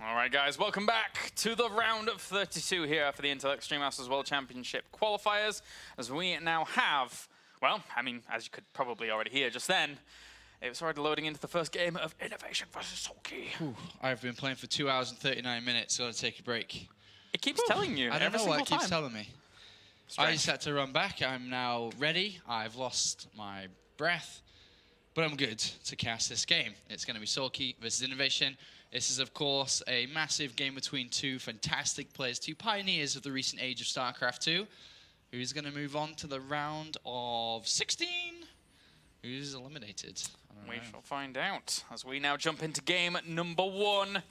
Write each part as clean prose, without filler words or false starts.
Alright guys, welcome back to the round of 32 here for the Intel Extreme Masters World Championship qualifiers. As we now have, well, I mean, as you could probably already hear just then, it was already loading into the first game of INnoVation versus SoulKey. I've been playing for 2 hours and 39 minutes, so I'll take a break. It keeps telling you I don't know what it keeps telling me. Strange. I just had to run back. I'm now ready. I've lost my breath, but I'm good to cast this game. It's going to be SoulKey versus INnoVation. This is, of course, a massive game between two fantastic players, two pioneers of the recent age of StarCraft 2. Who's going to move on to the round of 16? Who's eliminated? We shall find out as we now jump into game number 1.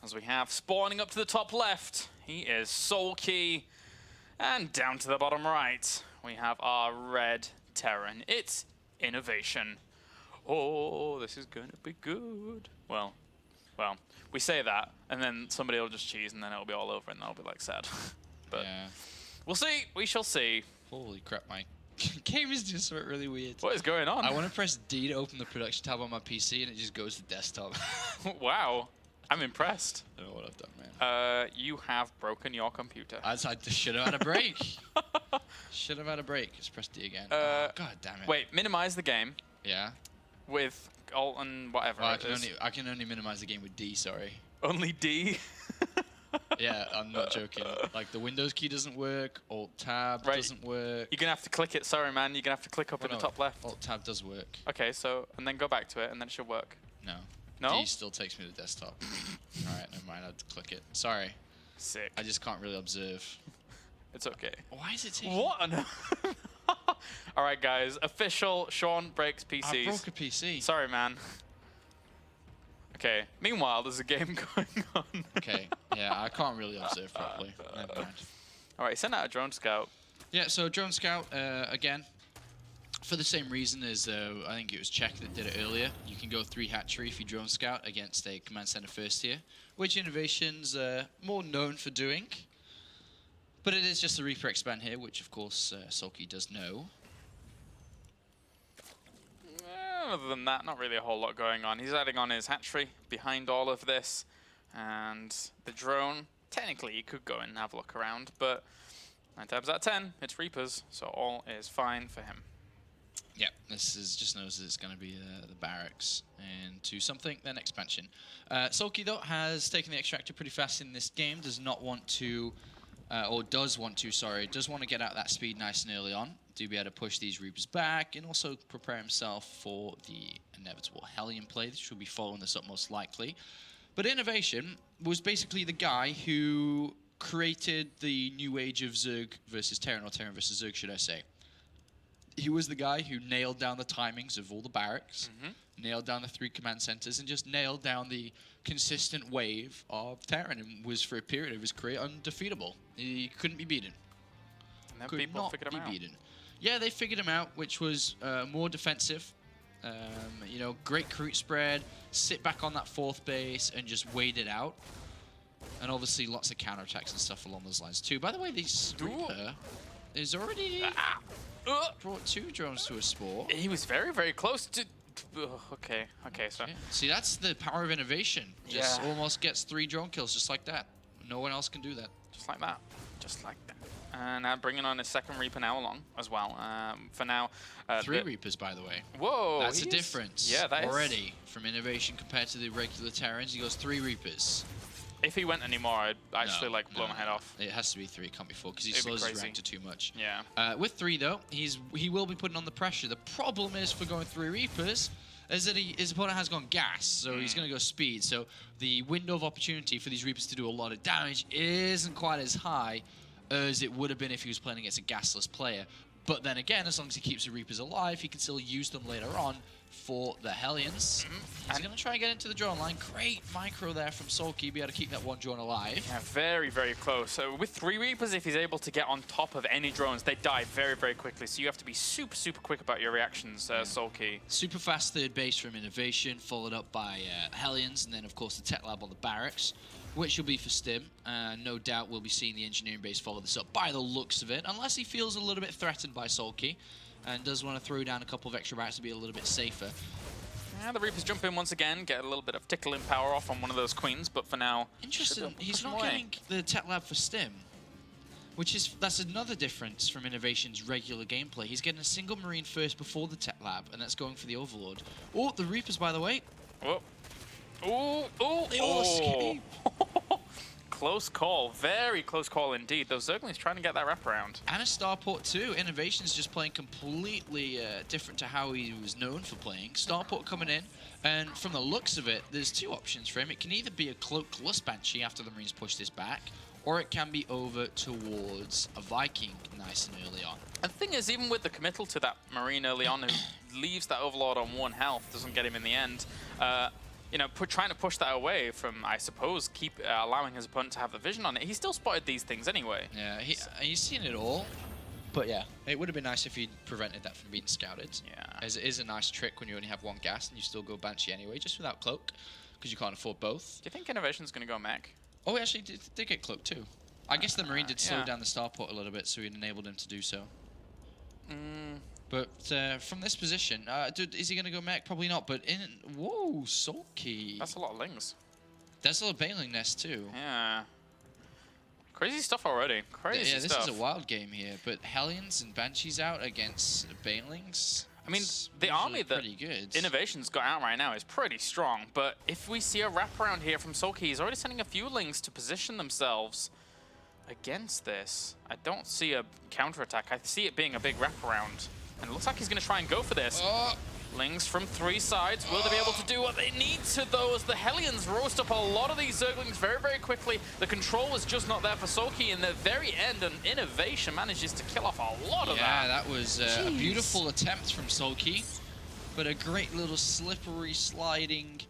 As we have spawning up to the top left, he is SoulKey. And down to the bottom right, we have our red Terran. It's INnoVation. Oh, this is going to be good. Well, we say that, and then somebody will just cheese, and then it'll be all over, and that'll be, like, sad. But yeah. We'll see. We shall see. Holy crap, my game is just really weird. What is going on? I want to press D to open the production tab on my PC, and it just goes to desktop. Wow. I'm impressed. I don't know what I've done, man. You have broken your computer. I should have had a break. Should have had a break. Just press D again. Oh, God damn it. Wait, minimize the game. Yeah. With Alt and whatever. Well, I can only minimize the game with D, sorry. Only D? Yeah, I'm not joking. Like, the Windows key doesn't work, Alt Tab doesn't work. You're going to have to click it, sorry man, you're going to have to click up in the top left. Alt Tab does work. Okay, so, and then go back to it, and then it should work. No. No? D still takes me to the desktop. Alright, never mind, I had to click it. Sorry. Sick. I just can't really observe. It's okay. Why is it taking... What on Alright guys, official Sean breaks PCs. I broke a PC. Sorry man. Okay, meanwhile there's a game going on. Okay, yeah, I can't really observe properly. Never mind. Alright, send out a drone scout. Yeah, so drone scout, again, for the same reason as I think it was Czech that did it earlier. You can go 3 hatchery if you drone scout against a command center first tier, which INnoVation's more known for doing. But it is just a Reaper expand here, which of course SoulKey does know. Other than that, not really a whole lot going on. He's adding on his hatchery behind all of this. And the drone, technically he could go and have a look around, but 9 times out of 10, it's Reapers, so all is fine for him. Yeah, this is just knows that it's going to be the barracks into something, then expansion. SoulKey, though, has taken the extractor pretty fast in this game, does not want to, does want to get out that speed nice and early on, to be able to push these Reapers back, and also prepare himself for the inevitable Hellion play, which will be following this up most likely. But INnoVation was basically the guy who created the new age of Zerg versus Terran, or Terran versus Zerg, should I say. He was the guy who nailed down the timings of all the barracks, nailed down the 3 command centers, and just nailed down the consistent wave of Terran, and was, for a period of his career, undefeatable. He couldn't be beaten. And then people figured him out. Yeah, they figured him out, which was more defensive. You know, great recruit spread, sit back on that 4th base, and just wait it out. And obviously lots of counterattacks and stuff along those lines too. By the way, this Reaper is already brought 2 drones to a sport. He was very, very close to... Okay, so... Yeah. See, that's the power of INnoVation. Just almost gets 3 drone kills just like that. No one else can do that. Just like that. Just like that. And now bringing on his 2nd Reaper now along as well. For now... 3 Reapers, by the way. Whoa! That's a difference. Yeah, that already from INnoVation compared to the regular Terrans. He goes 3 Reapers. If he went anymore, I'd actually blow my head off. It has to be 3, can't be 4, because he slows his reactor too much. Yeah. With 3 though, he will be putting on the pressure. The problem is for going 3 Reapers is that his opponent has gone gas, so he's going to go speed. So the window of opportunity for these Reapers to do a lot of damage isn't quite as high as it would have been if he was playing against a gasless player. But then again, as long as he keeps the Reapers alive, he can still use them later on for the Hellions. He's going to try and get into the drone line. Great micro there from SoulKey, be able to keep that 1 drone alive. Yeah, very, very close. So with 3 Reapers, if he's able to get on top of any drones, they die very, very quickly. So you have to be super, super quick about your reactions, SoulKey. Super fast 3rd base from INnoVation, followed up by Hellions, and then of course the tech lab on the barracks, which will be for Stim. No doubt we'll be seeing the engineering base follow this up by the looks of it, unless he feels a little bit threatened by SoulKey and does want to throw down a couple of extra barracks to be a little bit safer. Yeah, the Reapers jump in once again, get a little bit of tickling power off on one of those queens, but for now... Interesting, he's not getting the tech lab for Stim, that's another difference from INnoVation's regular gameplay. He's getting a single Marine first before the tech lab, and that's going for the Overlord. Oh, the Reapers, by the way. Oh, oh, They all escape. Close call, very close call indeed. Those Zerglings trying to get that wraparound. And a Starport too. INnoVation's just playing completely different to how he was known for playing. Starport coming in, and from the looks of it, there's two options for him. It can either be a Cloakless Banshee after the Marines push this back, or it can be over towards a Viking nice and early on. And the thing is, even with the committal to that Marine early on, who leaves that Overlord on 1 health, doesn't get him in the end, you know, trying to push that away from, I suppose, keep allowing his opponent to have the vision on it. He still spotted these things anyway. Yeah, he's seen it all. But yeah, it would have been nice if he'd prevented that from being scouted. Yeah. As it is a nice trick when you only have 1 gas and you still go Banshee anyway, just without Cloak, because you can't afford both. Do you think INnoVation's going to go mech? Oh, he actually did get Cloak too. I guess the Marine did slow yeah. down the Starport a little bit, so it enabled him to do so. But from this position, dude, is he going to go mech? Probably not, but whoa, SoulKey. That's a lot of Lings. That's a little Baneling Nest too. Yeah. Crazy stuff already. Crazy stuff. Yeah, this stuff. is a wild game here, but Hellions and Banshees out against Banelings. I mean, the army that good. INnoVation's got out right now is pretty strong, but if we see a wraparound here from SoulKey, he's already sending a few Lings to position themselves against this. I don't see a counterattack. I see it being a big wraparound. And it looks like he's going to try and go for this. Lings from 3 sides. Will they be able to do what they need to, though, as the Hellions roast up a lot of these Zerglings very, very quickly. The control was just not there for SoulKey in the very end, and INnoVation manages to kill off a lot of that. Yeah, that was a beautiful attempt from SoulKey, but a great little slippery sliding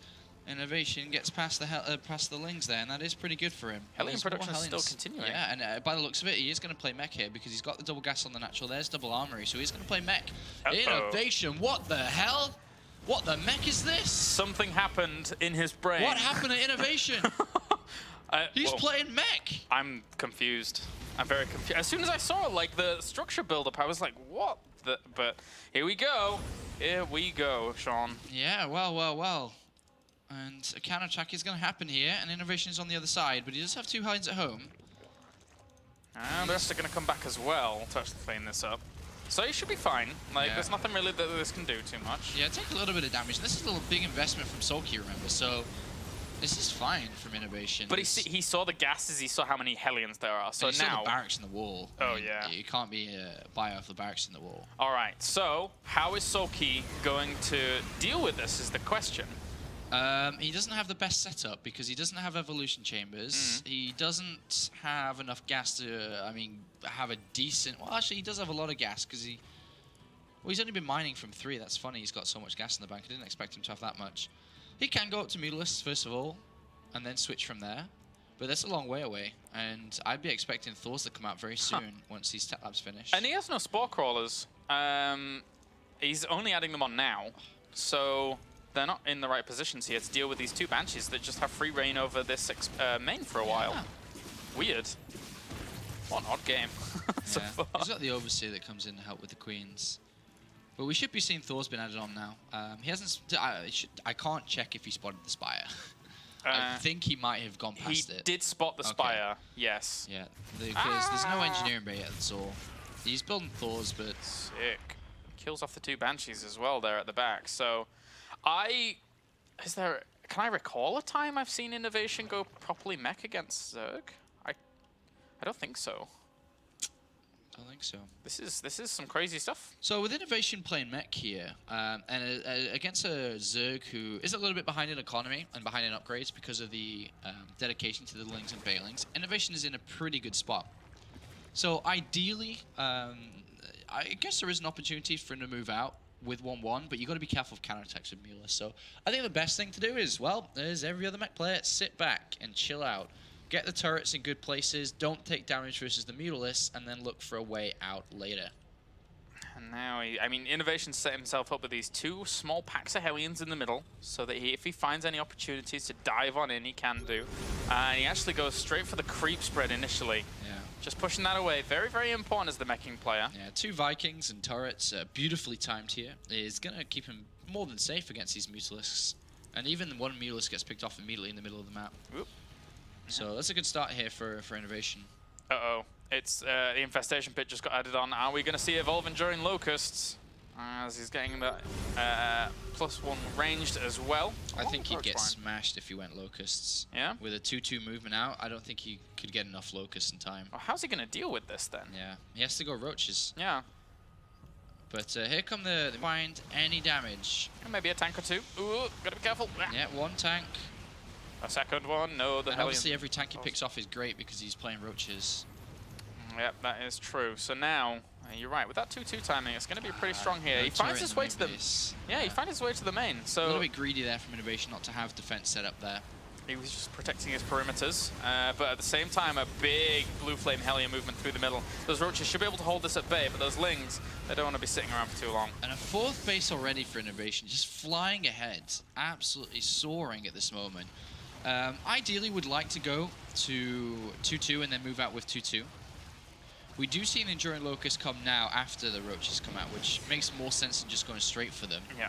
INnoVation gets past the Lings there, and that is pretty good for him. Hellion production is still continuing. Yeah, and by the looks of it, he is going to play mech here because he's got the double gas on the natural. There's double armory, so he's going to play mech. INnoVation, what the hell? What the mech is this? Something happened in his brain. What happened to INnoVation? He's playing mech. I'm confused. I'm very confused. As soon as I saw like the structure build-up, I was like, what? But here we go. Here we go, Sean. Yeah, well. And a counter-attack is going to happen here, and INnoVation is on the other side, but he does have 2 Hellions at home. And the rest are going to come back as well to actually clean this up. So he should be fine. Like, there's nothing really that this can do too much. Yeah, take a little bit of damage. This is a little big investment from SoulKey, remember, so this is fine from INnoVation. But he saw the gases, he saw how many Hellions there are, so and he saw the barracks in the wall. Oh, I mean, yeah. You can't be buy off the barracks in the wall. All right, so how is SoulKey going to deal with this is the question. He doesn't have the best setup because he doesn't have evolution chambers. He doesn't have enough gas to, have a decent... Well, actually, he does have a lot of gas because he's only been mining from 3. That's funny. He's got so much gas in the bank. I didn't expect him to have that much. He can go up to Mutalisk, first of all, and then switch from there. But that's a long way away, and I'd be expecting Thors to come out very soon once these tech labs finish. And he has no Spore Crawlers. He's only adding them on now, so... They're not in the right positions here to deal with these 2 Banshees that just have free reign over this main for a while. Weird. What an odd game so far. He's got the Overseer that comes in to help with the Queens. But we should be seeing Thor's been added on now. He hasn't... I can't check if he spotted the Spire. I think he might have gone past it. He did spot the Spire, yes. Yeah, because there's no engineering bay yet, that's all. He's building Thor's, but... Sick. Kills off the 2 Banshees as well there at the back, so... Can I recall a time I've seen INnoVation go properly mech against Zerg? I don't think so. I don't think so. This is some crazy stuff. So with INnoVation playing mech here, and against a Zerg who is a little bit behind in economy and behind in upgrades because of the dedication to the Lings and Banelings, INnoVation is in a pretty good spot. So ideally, I guess there is an opportunity for him to move out with 1-1, but you got to be careful of counterattacks with Mutalisk. So I think the best thing to do is, well, as every other mech player, sit back and chill out. Get the turrets in good places, don't take damage versus the Mutalisk, and then look for a way out later. And now, INnoVation set himself up with these 2 small packs of Hellions in the middle, so that if he finds any opportunities to dive on in, he can do. And he actually goes straight for the creep spread initially. Yeah. Just pushing that away. Very, very important as the meching player. Yeah, 2 Vikings and turrets, beautifully timed here, is going to keep him more than safe against these Mutalisks. And even one Mutalisk gets picked off immediately in the middle of the map. Oop. So that's a good start here for INnoVation. Uh-oh. It's the Infestation Pit just got added on. Are we going to see Evolve Enduring Locusts? As he's getting that +1 ranged as well. I think he'd get fine. smashed if he went Locusts. Yeah? With a 2-2 movement out, I don't think he could get enough Locusts in time. Well, how's he going to deal with this then? Yeah, he has to go Roaches. Yeah. But here come the find any damage. And maybe a tank or 2. Ooh, gotta be careful. Yeah, 1 tank. A second one. No, the And Hellion. obviously every tank he picks off is great because he's playing Roaches. Yep, that is true. So now, you're right. With that 2-2 timing, it's going to be pretty strong here. He finds his way to the he finds his way to the main. So a little bit greedy there from INnoVation not to have defense set up there. he was just protecting his perimeters, but at the same time, a big blue flame Hellion movement through the middle. Those Roaches should be able to hold this at bay, but those Lings, they don't want to be sitting around for too long. And a 4th base already for INnoVation, just flying ahead, absolutely soaring at this moment. Ideally, would like to go to 2-2 and then move out with 2-2. We do see an Enduring Locust come now after the Roaches come out, which makes more sense than just going straight for them. Yeah.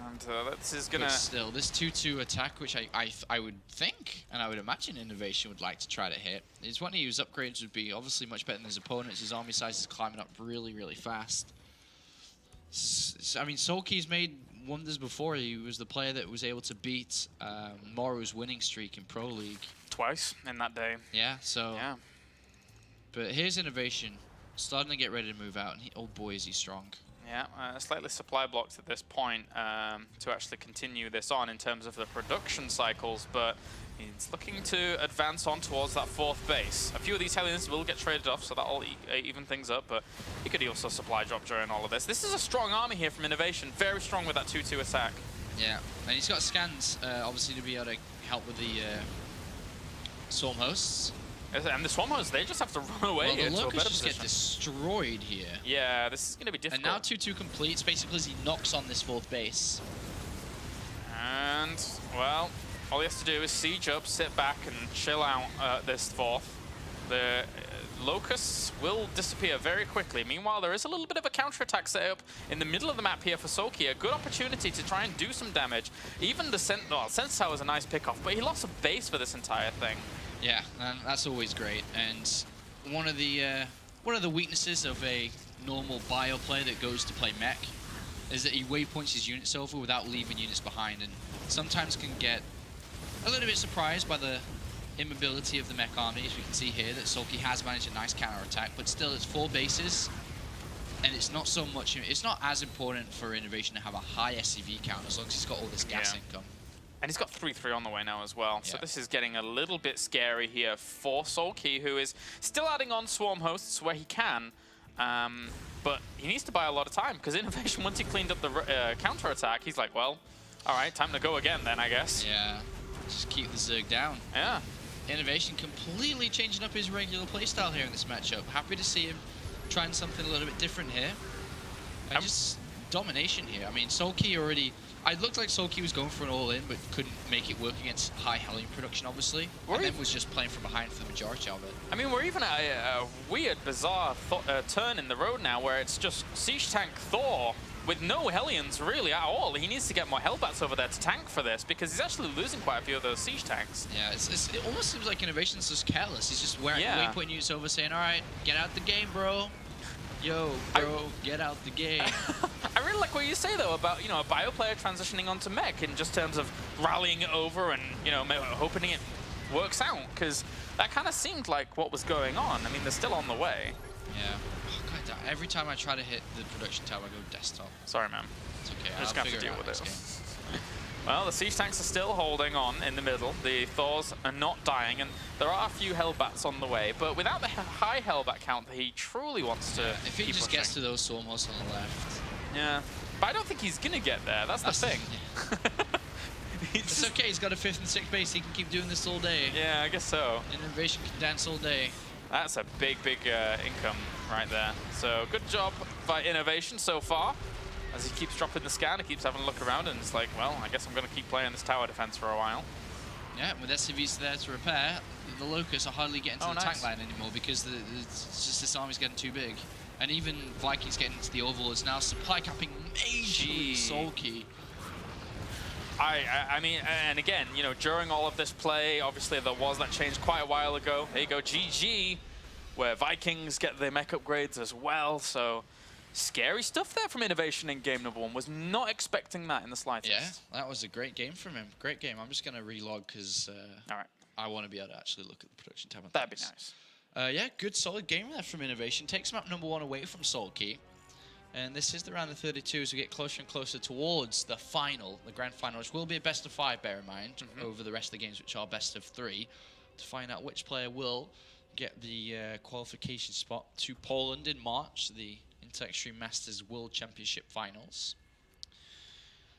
And this is going But to... still, this 2-2 attack, which I would think, and I would imagine INnoVation would like to try to hit, is one of his upgrades would be obviously much better than his opponents. His army size is climbing up really, really fast. I mean, SoulKey's made wonders before. He was the player that was able to beat Moru's winning streak in Pro League. Twice in that day. Yeah, so... Yeah. But here's INnoVation, starting to get ready to move out, and oh boy, is he strong. Yeah, slightly supply blocked at this point to actually continue this on in terms of the production cycles, but he's looking to advance on towards that 4th base. A few of these Hellions will get traded off, so that'll even things up, but he could also supply drop during all of this. This is a strong army here from INnoVation, very strong with that 2-2 attack. Yeah, and he's got scans, obviously, to be able to help with the Swarm Hosts. And the Swarm Hosts, they just have to run away Well, the into a better Locusts just position. get destroyed here. Yeah, this is going to be difficult. And now 2-2 completes, basically as he knocks on this 4th base. And, well, all he has to do is siege up, sit back, and chill out this 4th. The Locusts will disappear very quickly. Meanwhile, there is a little bit of a counterattack set up in the middle of the map here for SoulKey. A good opportunity to try and do some damage. Even the Sense Tower was a nice pickoff, but he lost a base for this entire thing. Yeah, and that's always great. And one of the weaknesses of a normal bio player that goes to play mech is that he waypoints his units over without leaving units behind, and sometimes can get a little bit surprised by the immobility of the mech army. As we can see here, that SoulKey has managed a nice counter attack, but still it's 4 bases, and it's not so much. It's not as important for INnoVation to have a high SCV count as long as he's got all this gas income. And he's got 3-3 on the way now as well. Yeah. So this is getting a little bit scary here for SoulKey, who is still adding on Swarm Hosts where he can. But he needs to buy a lot of time, because INnoVation, once he cleaned up the counter-attack, he's like, well, all right, time to go again then, I guess. Yeah, just keep the Zerg down. Yeah. INnoVation completely changing up his regular playstyle here in this matchup. Happy to see him trying something a little bit different here. And just domination here. I mean, SoulKey already... It looked like SoulKey was going for an all-in, but couldn't make it work against high Hellion production, obviously. And then was just playing from behind for the majority of it. I mean, we're even at a weird, bizarre turn in the road now, where it's just Siege Tank Thor with no Hellions really at all. He needs to get more Hellbats over there to tank for this, because he's actually losing quite a few of those Siege Tanks. Yeah, it almost seems like INnoVation's just careless. He's just waypointing units over, saying, all right, get out the game, bro. Yo, bro, get out the game. I really like what you say, though, about, a bio player transitioning onto mech in just terms of rallying it over and, hoping it works out, because that kind of seemed like what was going on. I mean, they're still on the way. Yeah. Oh, God, every time I try to hit the production tower, I go desktop. Sorry, man. It's okay. I'll just I'll have to figure deal it out with next it. game. Well, the Siege Tanks are still holding on in the middle. The Thors are not dying, and there are a few Hellbats on the way. But without the high Hellbat count that he truly wants to if he keep just pushing. gets to those Swarm Hosts on the left. Yeah. But I don't think he's going to get there. That's the thing. It's okay. He's got a 5th and 6th base. He can keep doing this all day. Yeah, I guess so. INnoVation can dance all day. That's a big, big income right there. So good job by INnoVation so far. As he keeps dropping the scan, he keeps having a look around, and it's like, well, I guess I'm going to keep playing this tower defense for a while. Yeah, with SCVs there to repair, the Locusts are hardly getting to the tank line anymore because it's just this army's getting too big. And even Vikings getting into the Overlords now, supply capping majorly SoulKey. I mean, and again, you know, during all of this play, obviously there was that change quite a while ago. There you go, GG, where Vikings get their mech upgrades as well. So scary stuff there from INnoVation in game number 1. Was not expecting that in the slightest. Yeah, that was a great game from him. Great game. I'm just going to relog because I want to be able to actually look at the production tab. That'd be nice. Yeah, good solid game there from INnoVation. Takes map number 1 away from SoulKey. And this is the round of 32 as we get closer and closer towards the final, the grand final, which will be a best of 5, bear in mind, over the rest of the games, which are best of 3, to find out which player will get the qualification spot to Poland in March, the Inter Extreme Masters World Championship Finals.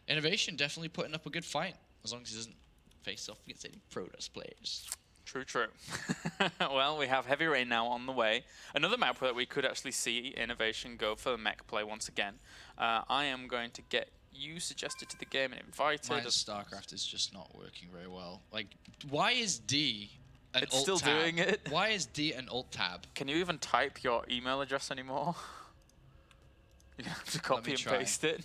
INnoVation definitely putting up a good fight, as long as he doesn't face off against any Protoss players. True, true. Well, we have Heavy Rain now on the way. Another map that we could actually see INnoVation go for the mech play once again. I am going to get you suggested to the game and invited. My StarCraft is just not working very well. Like, why is D an It's alt still tab? doing it. Why is D an alt tab? Can you even type your email address anymore? You're going to have to copy and paste it.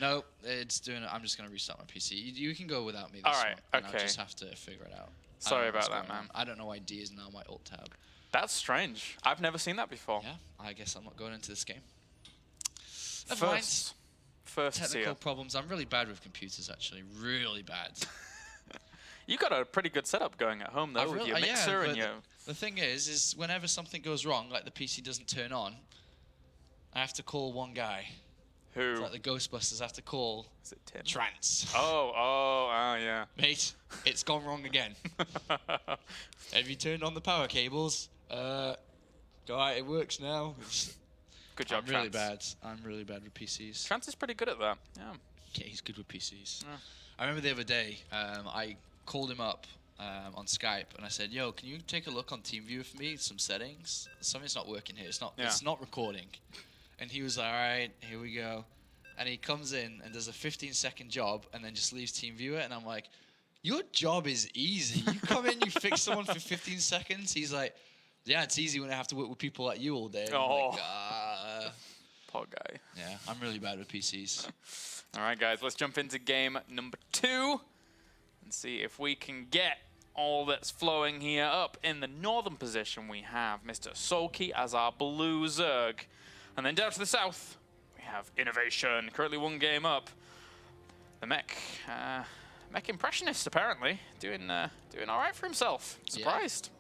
No, it's doing it. I'm just going to restart my PC. You can go without me this All right, one, and okay. I'll just have to figure it out. Sorry about that, man. I don't know why D is now my alt tab. That's strange. I've never seen that before. Yeah, I guess I'm not going into this game. First Technical problems. I'm really bad with computers, actually. Really bad. You got a pretty good setup going at home, though, with your mixer and your... The thing is whenever something goes wrong, like the PC doesn't turn on, I have to call one guy. Who? It's like the Ghostbusters have to call. Is it Tim? Trance. Oh, yeah. Mate, it's gone wrong again. Have you turned on the power cables? Alright, it works now. Good job, I'm really Trance. bad. I'm really bad with PCs. Trance is pretty good at that. Yeah. Yeah, he's good with PCs. Yeah. I remember the other day, I called him up on Skype and I said, "Yo, can you take a look on TeamViewer for me? Some settings. Something's not working here. It's not recording." And he was like, "All right, here we go." And he comes in and does a 15-second job and then just leaves TeamViewer. And I'm like, "Your job is easy. You come in, you fix someone for 15 seconds." He's like, "Yeah, it's easy when I have to work with people like you all day." And I'm like, poor guy. Yeah, I'm really bad with PCs. All right, guys, let's jump into game number 2 and see if we can get all that's flowing here. Up in the northern position, we have Mr. SoulKey as our blue Zerg. And then down to the south, we have INnoVation, currently 1 game up. The mech impressionist, apparently, doing all right for himself. Surprised.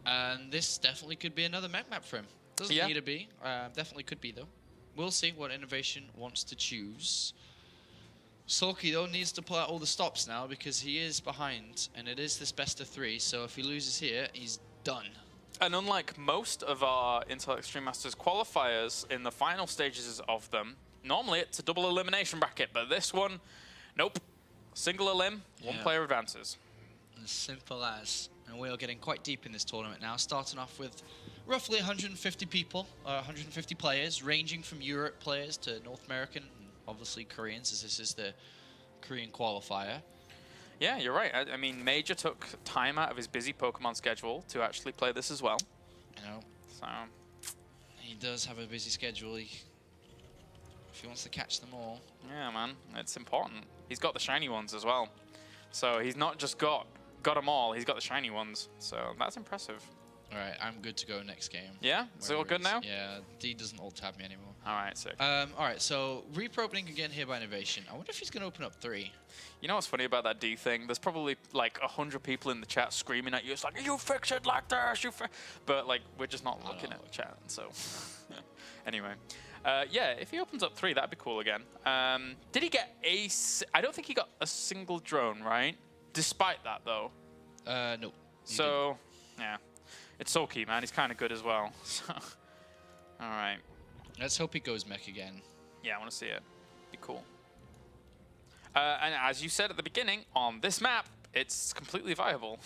Yeah. And this definitely could be another mech map for him. Doesn't need to be. Definitely could be, though. We'll see what INnoVation wants to choose. SoulKey, though, needs to pull out all the stops now because he is behind, and it is this best of 3, so if he loses here, he's done. And unlike most of our Intel Extreme Masters qualifiers in the final stages of them, normally it's a double elimination bracket, but this one, nope. Single elim, 1 player advances. As simple as. And we are getting quite deep in this tournament now, starting off with roughly 150 people, 150 players, ranging from Europe players to North American, and obviously Koreans, as this is the Korean qualifier. Yeah, you're right. I mean, Major took time out of his busy Pokemon schedule to actually play this as well. You know, so he does have a busy schedule. If he wants to catch them all. Yeah, man, it's important. He's got the shiny ones as well. So he's not just got them all, he's got the shiny ones. So that's impressive. All right, I'm good to go next game. Yeah? Is it all good now? Yeah, D doesn't alt tab me anymore. All right, sick. All right, so opening again here by INnoVation. I wonder if he's going to open up 3. You know what's funny about that D thing? There's probably like 100 people in the chat screaming at you. It's like, you fix it like this, but like, we're just not looking at the chat, so. Anyway. Yeah, if he opens up 3, that'd be cool again. Did he get I don't think he got a single drone, right? Despite that, though. No. So, yeah. It's SoulKey, man. He's kind of good as well. So, all right. Let's hope he goes mech again. Yeah, I want to see it. Be cool. And as you said at the beginning, on this map, it's completely viable.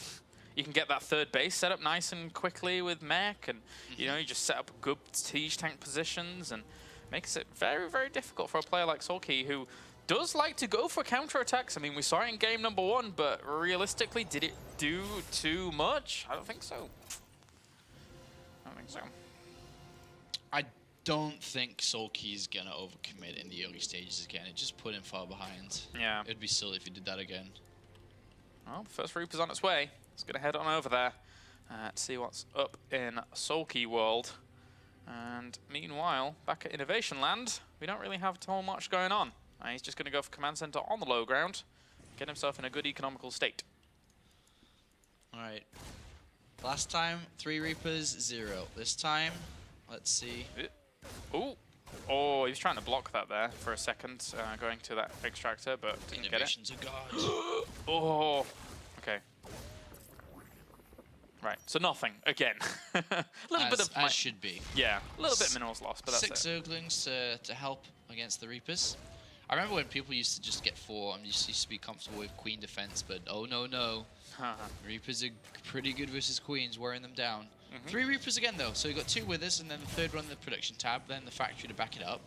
You can get that 3rd base set up nice and quickly with mech, and you know, you just set up good siege tank positions, and makes it very, very difficult for a player like SoulKey, who does like to go for counterattacks. I mean, we saw it in game number 1, but realistically, did it do too much? I don't think so. I don't think so. I don't think SoulKey's gonna overcommit in the early stages again. It just put him far behind. Yeah. It'd be silly if he did that again. Well, the first Reaper's on its way. It's going to head on over there to see what's up in SoulKey world. And meanwhile, back at INnoVation land, we don't really have too much going on. He's just going to go for command center on the low ground, get himself in a good economical state. All right. Last time, 3 Reapers, 0. This time, let's see. Ooh. Oh, he was trying to block that there for a second, going to that extractor, but didn't get it. INnoVation's a god. Oh, okay. Right, so nothing again. A little bit of as should be. Yeah, a little bit minerals lost, but that's 6 it. Zerglings to help against the Reapers. I remember when people used to just get 4 and used to be comfortable with Queen defense, but oh no. Reapers are pretty good versus Queens, wearing them down. 3 Reapers again though, so you got 2 Withers and then the third one in the production tab, then the factory to back it up.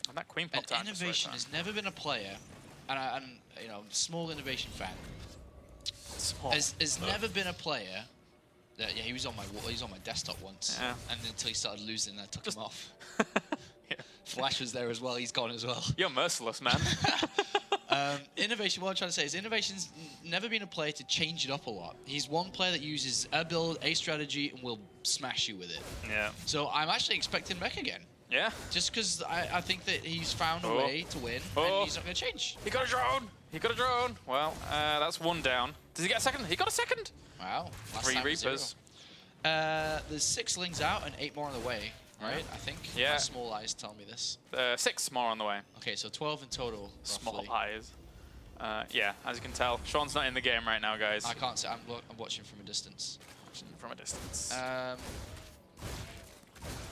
And that Queen And popped out. INnoVation has never been a player, and I'm you know, small INnoVation fan. Small. Has never been a player. Yeah, he was on my desktop once, Yeah. and until he started losing, I took him off. Yeah. Flash was there as well. He's gone as well. You're merciless, man. INnoVation, what I'm trying to say is INnoVation's never been a player to change it up a lot. He's one player that uses a build, a strategy, and will smash you with it. Yeah. So I'm actually expecting Mech again. Yeah. Just because I think that he's found a way to win, and he's not going to change. He got a drone. He got a drone. Well, that's 1 down. Does he get a second? He got a second. Wow. Last 3 time was Reapers. 0. There's 6 Lings out and 8 more on the way, right? I think. Yeah. My small eyes tell me this. 6 more on the way. Okay, so 12 in total. Small roughly. eyes. Yeah, as you can tell, Sean's not in the game right now, guys. I can't say. I'm watching from a distance. From a distance.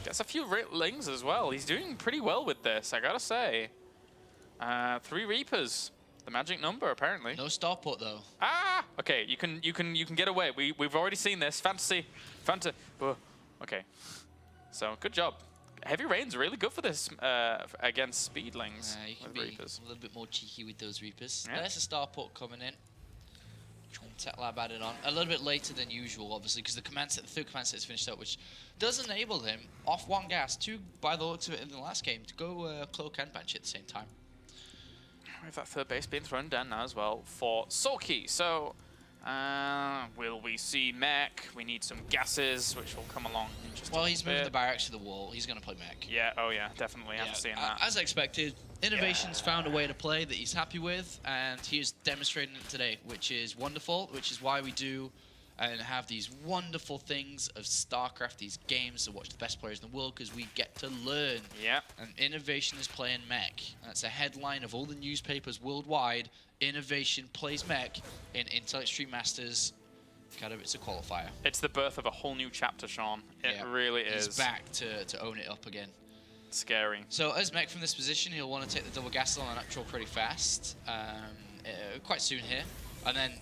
Gets a few Lings as well. He's doing pretty well with this, I gotta say. 3 Reapers, the magic number apparently. No starport though. Ah, okay. You can get away. We've already seen this. Fantasy. Okay. So good job. Heavy Rain's really good for this against Speedlings. You can with be Reapers. a little bit more cheeky with those Reapers. Yeah. There's a starport coming in. Tech Lab added on a little bit later than usual, obviously, because the third command set is finished up, which does enable him off 1 gas to, by the looks of it in the last game, to go cloak and banshee at the same time. With that third base being thrown down now as well for SoulKey. So, will we see Mech? We need some gases, which will come along in just a He's bit. moving the barracks to the wall. He's going to play Mech. Yeah, oh yeah, definitely. After seeing that. As expected, INnoVation's found a way to play that he's happy with, and he is demonstrating it today, which is wonderful, which is why we do and have these wonderful things of StarCraft, these games to watch the best players in the world, because we get to learn. Yeah. And INnoVation is playing Mech. That's a headline of all the newspapers worldwide. INnoVation plays Mech in Intel Extreme Masters. Katowice a qualifier. It's the birth of a whole new chapter, Sean. It really is. He's back to own it up again. Scary. So as Mech from this position, he'll want to take the double gas on the natural pretty fast, quite soon here, and then,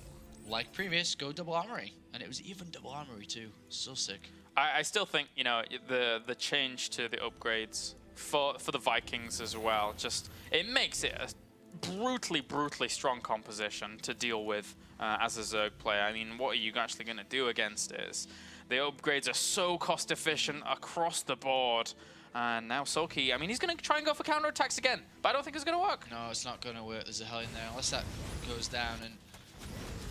like previous, go double armory, and it was even double armory too. So sick. I still think, you know, the change to the upgrades for the Vikings as well, just it makes it a brutally strong composition to deal with as a Zerg player. I mean, what are you actually going to do against it? The upgrades are so cost efficient across the board. And now SoulKey, I mean, he's going to try and go for counterattacks again, but I don't think it's going to work. No, it's not going to work. There's a hell in there. Unless that goes down and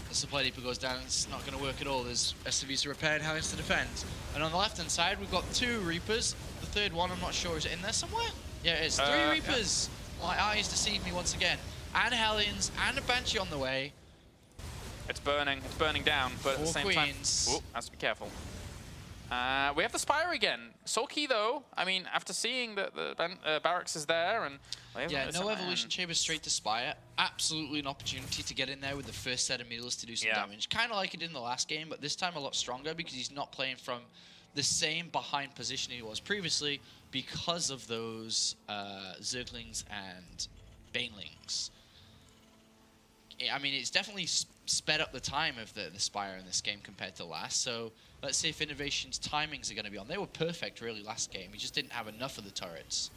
the supply depot goes down, it's not going to work at all. There's SCVs to repair and Hellions to defend. And on the left-hand side, we've got 2 Reapers. The third one, I'm not sure, is it in there somewhere? Yeah, it is. 3 Reapers. Yeah. My eyes deceived me once again. And Hellions and a Banshee on the way. It's burning down, but at the same Queens. time, has to be careful. We have the Spire again. SoulKey though, I mean, after seeing that the barracks is there and... Yeah, no evolution chamber straight to Spire. Absolutely an opportunity to get in there with the first set of meals to do some damage. Kind of like it in the last game, but this time a lot stronger because he's not playing from the same behind position he was previously because of those Zerglings and Banelings. I mean, it's definitely sped up the time of the Spire in this game compared to last, so let's see if INnoVation's timings are going to be on. They were perfect, really, last game. He just didn't have enough of the turrets.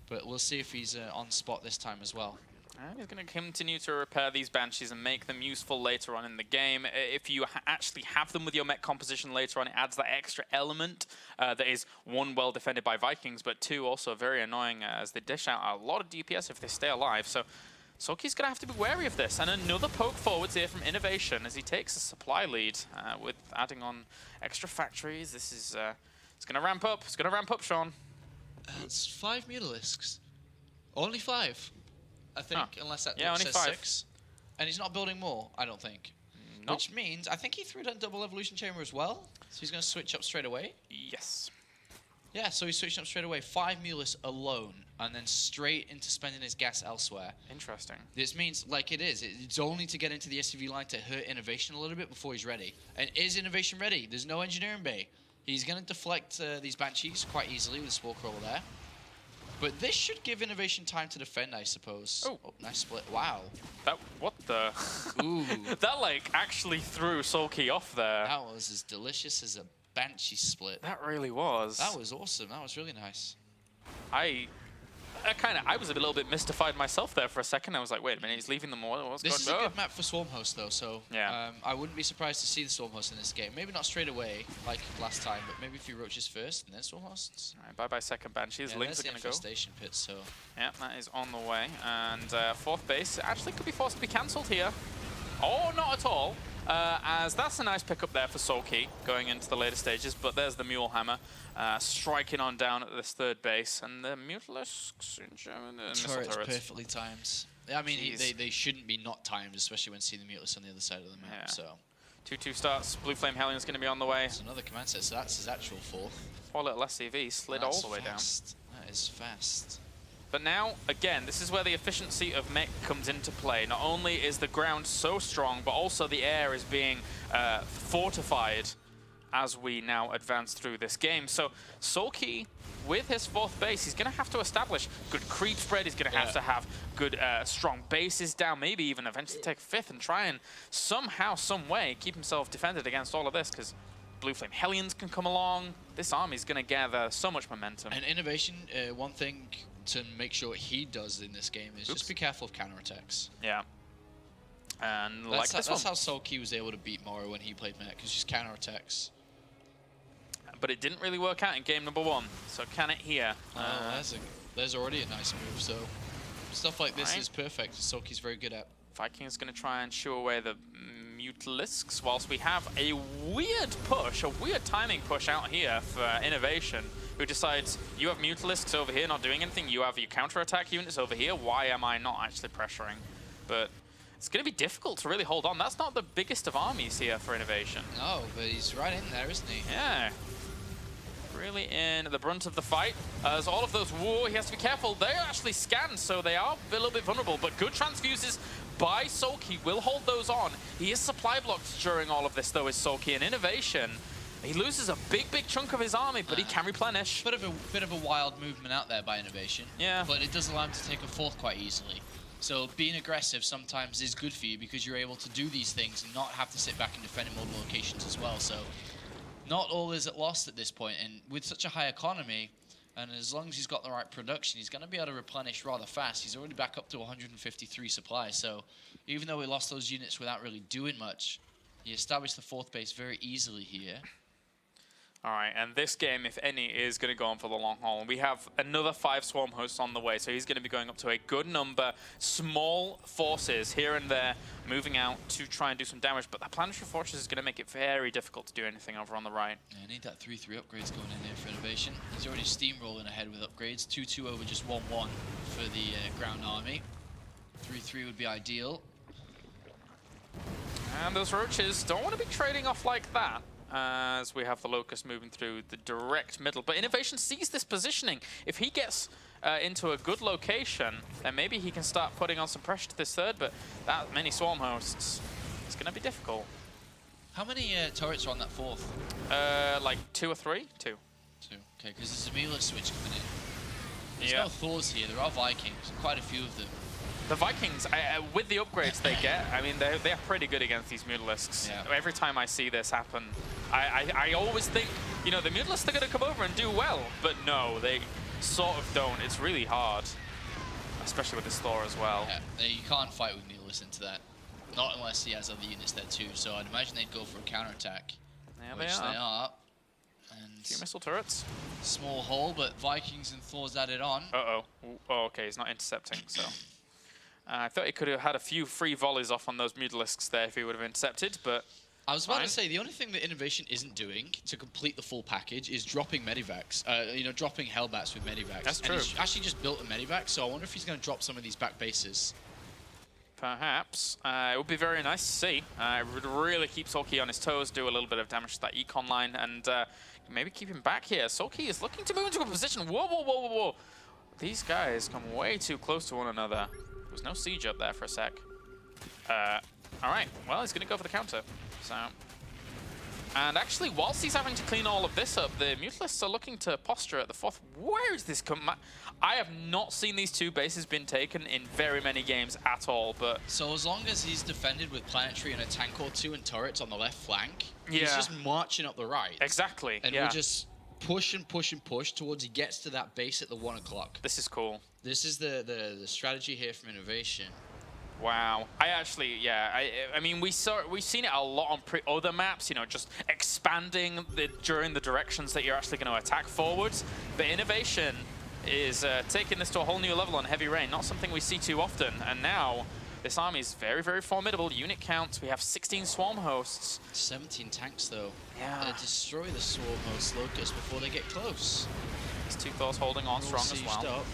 But we'll see if he's on spot this time as well. And he's going to continue to repair these Banshees and make them useful later on in the game. If you actually have them with your mech composition later on, it adds that extra element that is, one, well defended by Vikings, but two, also very annoying as they dish out a lot of DPS if they stay alive. So SoulKey's going to have to be wary of this. And another poke forwards here from INnoVation as he takes a supply lead with adding on extra factories. This is it's going to ramp up. It's going to ramp up, Sean. It's 5 Mutalisks. Only 5. I think, unless that only says 5. 6. And he's not building more, I don't think. Nope. Which means, I think he threw down double evolution chamber as well. So he's going to switch up straight away. Yes. Yeah, so he's switching up straight away. 5 Mulis alone, and then straight into spending his gas elsewhere. Interesting. This means, like it is, it's only to get into the SCV line to hurt INnoVation a little bit before he's ready. And is INnoVation ready? There's no engineering bay. He's going to deflect these Banshees quite easily with a Spore Crawler there. But this should give INnoVation time to defend, I suppose. Oh, nice split. Wow. That, what the? Ooh. That, like, actually threw SoulKey off there. That was as delicious as a Banshee split. That really was. That was awesome. That was really nice. I was a little bit mystified myself there for a second. I was like, wait a minute, he's leaving them all. What's This is going on? a good map for Swarm Host, though, so yeah. I wouldn't be surprised to see the Swarm Host in this game. Maybe not straight away, like last time, but maybe a few Roaches first and then Swarm Hosts. All right, bye-bye second Banshees. Yeah, Lings are going to go. Station pit, so... Yeah, that is on the way. And fourth base actually could be forced to be cancelled here. Oh, not at all. As that's a nice pickup there for SoulKey going into the later stages, but there's the Mule Hammer striking on down at this third base, and the Mutalisks and missile Turrets turrets. perfectly timed. I mean, they shouldn't be not timed, especially when seeing the Mutalisk on the other side of the map, Yeah. so... 2-2 starts. Blue Flame Hellion's going to be on the way. That's another command set, so that's his actual fourth. 4 little SCV slid That's all the way down. fast. That is fast. But now, again, this is where the efficiency of mech comes into play. Not only is the ground so strong, but also the air is being fortified as we now advance through this game. So SoulKey, with his fourth base, he's going to have to establish good creep spread. He's going to have good strong bases down, maybe even eventually take fifth and try and somehow, some way, keep himself defended against all of this, because Blue Flame Hellions can come along. This army's going to gather so much momentum. And INnoVation, one thing to make sure he does in this game is just be careful of counterattacks. Yeah. And that's like that's how SoulKey was able to beat Moro when he played mech, because just counterattacks. But it didn't really work out in game number 1. So can it here? There's already a nice move, so stuff like this is perfect. SoulKey's very good at. Viking's going to try and shoo away the Mutalisks, whilst we have a weird push, a weird timing push out here for INnoVation, who decides, you have Mutalisks over here not doing anything, you have your counterattack units over here, why am I not actually pressuring? But it's going to be difficult to really hold on. That's not the biggest of armies here for INnoVation. No, but he's right in there, isn't he? Yeah. Really in the brunt of the fight. As all of those, whoa, he has to be careful. They're actually scanned, so they are a little bit vulnerable, but good transfuses by SoulKey will hold those on. He is supply blocked during all of this, though, is SoulKey. And INnoVation, he loses a big chunk of his army, but he can replenish. Bit of a wild movement out there by INnoVation. Yeah. But it does allow him to take a fourth quite easily. So being aggressive sometimes is good for you, because you're able to do these things and not have to sit back and defend in multiple locations as well. So not all is at lost at this point, and with such a high economy, and as long as he's got the right production, he's going to be able to replenish rather fast. He's already back up to 153 supplies, so even though we lost those units without really doing much, he established the fourth base very easily here. All right, and this game, if any, is going to go on for the long haul. And we have another 5 Swarm Hosts on the way, so he's going to be going up to a good number. Small forces here and there moving out to try and do some damage, but that Planetary Fortress is going to make it very difficult to do anything over on the right. Yeah, I need that 3-3 upgrades going in there for INnoVation. He's already steamrolling ahead with upgrades. 2-2 over just 1-1 for the ground army. 3-3 would be ideal. And those Roaches don't want to be trading off like that, as we have the Locust moving through the direct middle. But INnoVation sees this positioning. If he gets into a good location, then maybe he can start putting on some pressure to this third, but that many Swarm Hosts, it's going to be difficult. How many turrets are on that fourth? Like 2 or 3? 2. 2. Okay, because there's a Mila switch coming in. There's Yeah. no Thors here, there are Vikings, quite a few of them. The Vikings, with the upgrades they get, I mean, they're pretty good against these Mutalisks. Yeah. Every time I see this happen, I always think, you know, the Mutalisks are going to come over and do well, but no, sort of don't. It's really hard, especially with this Thor as well. Yeah, you can't fight with Mulus into that. Not unless he has other units there too. So I'd imagine they'd go for a counterattack. Yeah, which they are. And a few missile turrets. Small hole, but Vikings and Thor's added on. Uh-oh. Oh, okay, he's not intercepting, so... I thought he could have had a few free volleys off on those Mutalisks there if he would have intercepted, but... I was about to say, the only thing that INnoVation isn't doing to complete the full package is dropping Medivacs. You know, dropping Hellbats with Medivacs. That's true. And he's actually just built a Medivac, so I wonder if he's going to drop some of these back bases. Perhaps. It would be very nice to see. It would really keep SoulKey on his toes, do a little bit of damage to that econ line, and maybe keep him back here. SoulKey is looking to move into a position. Whoa, whoa, whoa, whoa, whoa. These guys come way too close to one another. There was no siege up there for a sec. All right, well, he's going to go for the counter. So, and actually, whilst he's having to clean all of this up, the Mutalisks are looking to posture at the fourth. Where is this I have not seen these two bases been taken in very many games at all, but... So as long as he's defended with Planetary and a tank or two and turrets on the left flank, he's just marching up the right. Exactly, and we'll just push and push and push towards he gets to that base at the 1 o'clock. This is cool. This is the strategy here from INnoVation. Wow. I mean, we've seen it a lot on other maps, you know, just expanding during the directions that you're actually going to attack forwards. But INnoVation is taking this to a whole new level on Heavy Rain, not something we see too often. And now, this army is very, very formidable. Unit count, we have 16 Swarm Hosts. 17 tanks, though. Yeah. Destroy the Swarm Host Locust before they get close. These two Thors holding on strong as well. Up.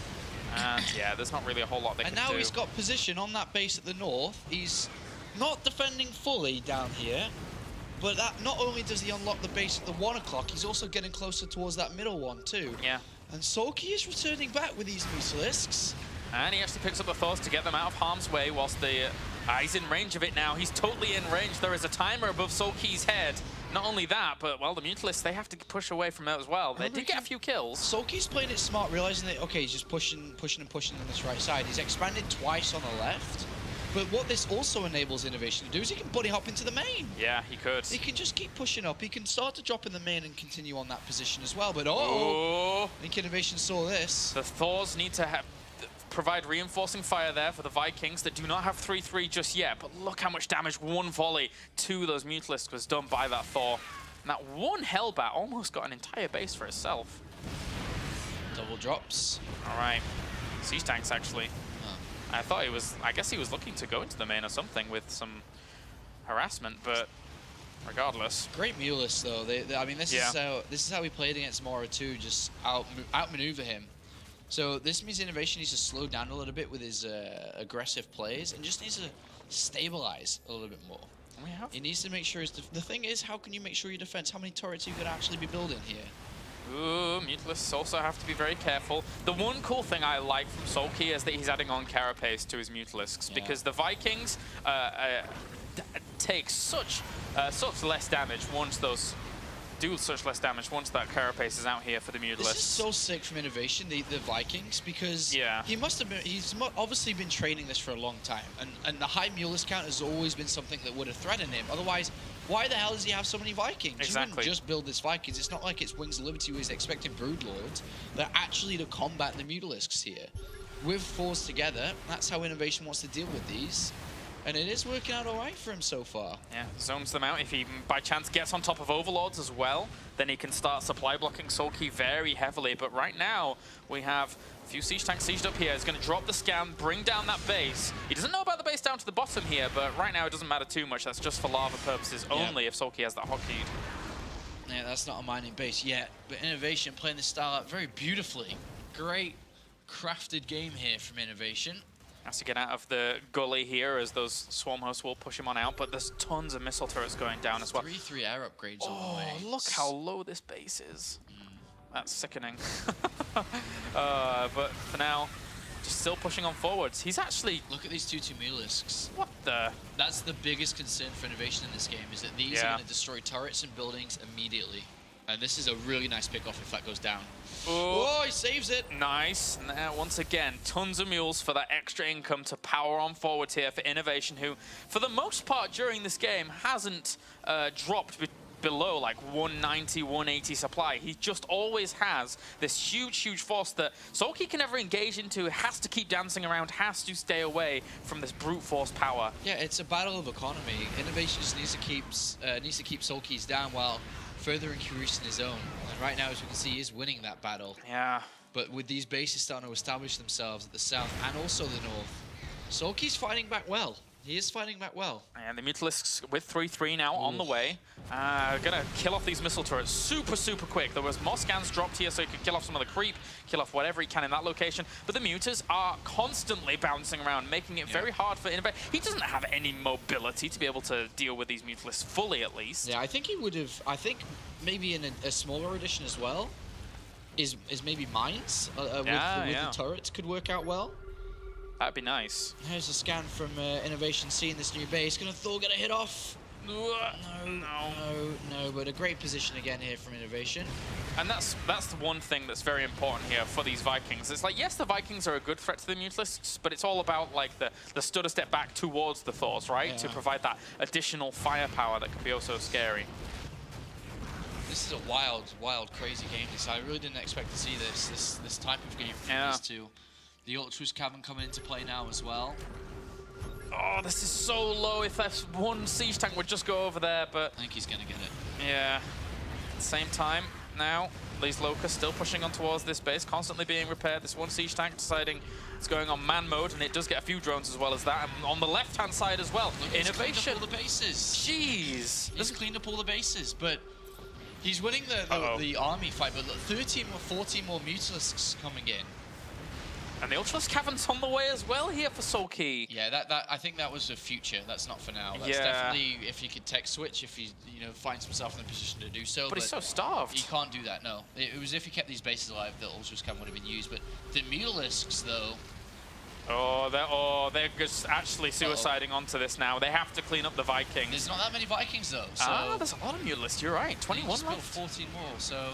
And yeah, there's not really a whole lot they can do. And now he's got position on that base at the north. He's not defending fully down here, but that not only does he unlock the base at the 1 o'clock, he's also getting closer towards that middle one too. Yeah. And SoulKey is returning back with these Mutalisks. And he actually picks up the Thors to get them out of harm's way whilst he's in range of it now. He's totally in range. There is a timer above SoulKey's head. Not only that, but, well, the Mutalisks, they have to push away from it as well. They did get a few kills. SoulKey's playing it smart, realizing that, okay, he's just pushing and pushing on this right side. He's expanded twice on the left. But what this also enables INnoVation to do is he can buddy hop into the main. Yeah, he could. He can just keep pushing up. He can start to drop in the main and continue on that position as well. But, I think INnoVation saw this. The Thors need to provide reinforcing fire there for the Vikings that do not have 3-3 just yet, but look how much damage one volley to those Mutalisks was done by that Thor. And that one Hellbat almost got an entire base for itself. Double drops. All right. Siege tanks, actually. I guess he was looking to go into the main or something with some harassment, but regardless. Great Mulus, though. I mean, this is how we played against Mora too, just outmaneuver him. So this means INnoVation needs to slow down a little bit with his aggressive plays and just needs to stabilize a little bit more. He needs to make sure the thing is, how can you make sure your defense, how many turrets you could actually be building here? Ooh, Mutalisks also have to be very careful. The one cool thing I like from SoulKey is that he's adding on Carapace to his Mutalisks, because the Vikings take such less damage once those once that Carapace is out here for the Mutalisks. This is so sick from INnoVation, the Vikings, because he's obviously been training this for a long time, and the high Mulus count has always been something that would have threatened him. Otherwise, why the hell does he have so many Vikings? Exactly. You wouldn't just build this Vikings. It's not like it's Wings of Liberty who is expecting Broodlords. They're actually to combat the Mutalisks here. With Thors together, that's how INnoVation wants to deal with these. And it is working out all right for him so far. Yeah, zones them out. If he, by chance, gets on top of Overlords as well, then he can start supply blocking SoulKey very heavily. But right now, we have a few siege tanks sieged up here. He's going to drop the scan, bring down that base. He doesn't know about the base down to the bottom here, but right now it doesn't matter too much. That's just for lava purposes only if SoulKey has that hotkeyed. Yeah, that's not a mining base yet. But INnoVation playing this style out very beautifully. Great crafted game here from INnoVation. Has to get out of the gully here as those Swarm Hosts will push him on out, but there's tons of missile turrets going down as well. 3-3 air upgrades on the way. Look how low this base is. That's sickening. But for now, just still pushing on forwards. He's actually... Look at these two Mutalisks. What the... That's the biggest concern for INnoVation in this game, is that these are going to destroy turrets and buildings immediately. And this is a really nice pick off if that goes down. Oh, he saves it. Nice. Now, once again, tons of mules for that extra income to power on forwards here for INnoVation, who, for the most part during this game, hasn't dropped below like 190, 180 supply. He just always has this huge force that SoulKey can never engage into, has to keep dancing around, has to stay away from this brute force power. Yeah, it's a battle of economy. INnoVation just needs to keep SoulKey's down while further increasing his own. And right now, as we can see, he is winning that battle. Yeah. But with these bases starting to establish themselves at the south and also the north, SoulKey's fighting back well. He is fighting back well. And the Mutalisks with 3-3 now on the way. Gonna kill off these missile turrets super quick. There was more scans dropped here so he could kill off some of the creep, kill off whatever he can in that location. But the Mutas are constantly bouncing around, making it very hard for INnoVation. He doesn't have any mobility to be able to deal with these Mutalisks fully, at least. Yeah, I think he would have, I think maybe in a smaller edition as well, is maybe Mines with the turrets could work out well. That'd be nice. Here's a scan from INnoVation seeing this new base. Gonna Thor get a hit off? No, but a great position again here from INnoVation. And that's the one thing that's very important here for these Vikings. It's like, yes, the Vikings are a good threat to the Mutalisks, but it's all about like the stutter step back towards the Thors, right? Yeah. To provide that additional firepower that can be also scary. This is a wild, crazy game. I really didn't expect to see this type of game from these two. The Ultras Cavern coming into play now as well. Oh, this is so low. If that one siege tank would just go over there, but I think he's gonna get it. Yeah. At the same time, now these Locusts still pushing on towards this base, constantly being repaired. This one siege tank deciding it's going on man mode, and it does get a few drones as well as that. And on the left-hand side as well, INnoVation. All the bases. Jeez. He's cleaned up all the bases, but he's winning the army fight. But look, 13 or 14 more Mutalisks coming in. And the Ultras Cavern's on the way as well here for SoulKey. Yeah, that I think that was the future. That's not for now. That's definitely if he could tech switch, if he finds himself in a position to do so. But he's so starved. He can't do that. No, it was if he kept these bases alive that Ultras Cavern would have been used. But the Mutalisks though. They're just actually suiciding onto this now. They have to clean up the Vikings. There's not that many Vikings though. So there's a lot of Mutalisks. You're right. 21 left. 14 more. So.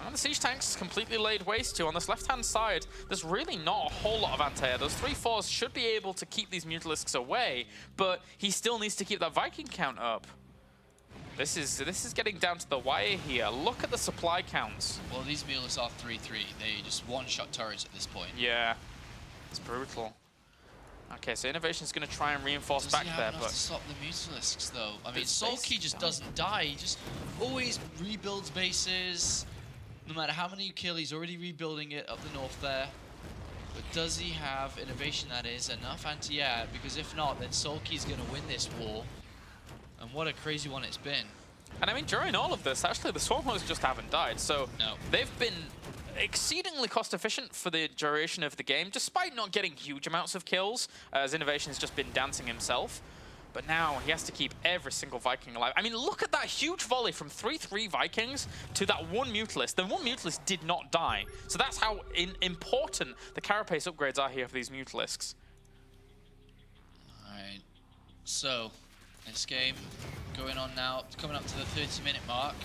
And the siege tank's completely laid waste to. On this left-hand side, there's really not a whole lot of anti-air. Those 3-4s should be able to keep these Mutalisks away, but he still needs to keep that Viking count up. This is getting down to the wire here. Look at the supply counts. Well, these Mutalisks are 3-3. They just one-shot turrets at this point. Yeah, it's brutal. Okay, so INnoVation's going to try and reinforce back there, but to stop the Mutalisks though. I mean, SoulKey just doesn't die. He just always rebuilds bases. No matter how many you kill, he's already rebuilding it up the north there. But does he have INnoVation, that is, enough anti-air? Because if not, then SoulKey's going to win this war. And what a crazy one it's been. And I mean, during all of this, actually, the Swarmhosts just haven't died. So they've been exceedingly cost efficient for the duration of the game, despite not getting huge amounts of kills, as INnoVation's just been dancing himself. But now he has to keep every single Viking alive. I mean, look at that huge volley from 3-3 Vikings to that one Mutalist. The one Mutalist did not die. So that's how important the Carapace upgrades are here for these Mutalisks. Alright. So, this game going on now, coming up to the 30-minute mark.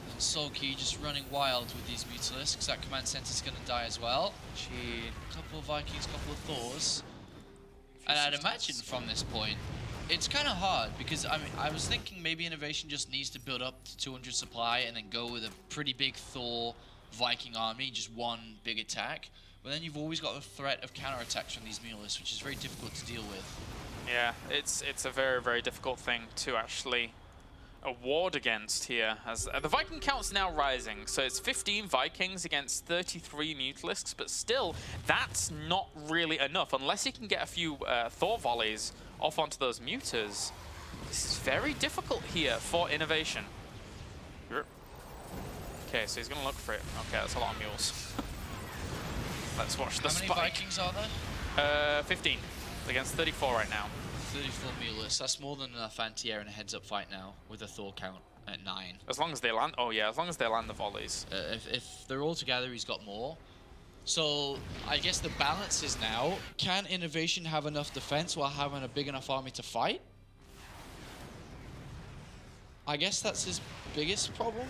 And SoulKey just running wild with these Mutalisks. That command center's going to die as well. Gee. Couple of Vikings, couple of Thors. And I'd imagine from this point, it's kind of hard because I was thinking maybe INnoVation just needs to build up to 200 supply and then go with a pretty big Thor Viking army, just one big attack. But then you've always got the threat of counterattacks from these Mutalisks, which is very difficult to deal with. Yeah, it's a very difficult thing to actually award against here. As the Viking count's now rising, so it's 15 Vikings against 33 Mutalisks, but still, that's not really enough unless he can get a few Thor volleys off onto those Mutas. This is very difficult here for INnoVation. Okay, so he's gonna look for it. Okay, that's a lot of mules. Let's watch the spike. How many Vikings are there? 15 against 34 right now. 34 Mutalisks. That's more than enough anti-air in a heads-up fight now with a Thor count at 9. As long as they land. Oh yeah, as long as they land the volleys. If they're all together, he's got more. So I guess the balance is now: can INnoVation have enough defense while having a big enough army to fight? I guess that's his biggest problem.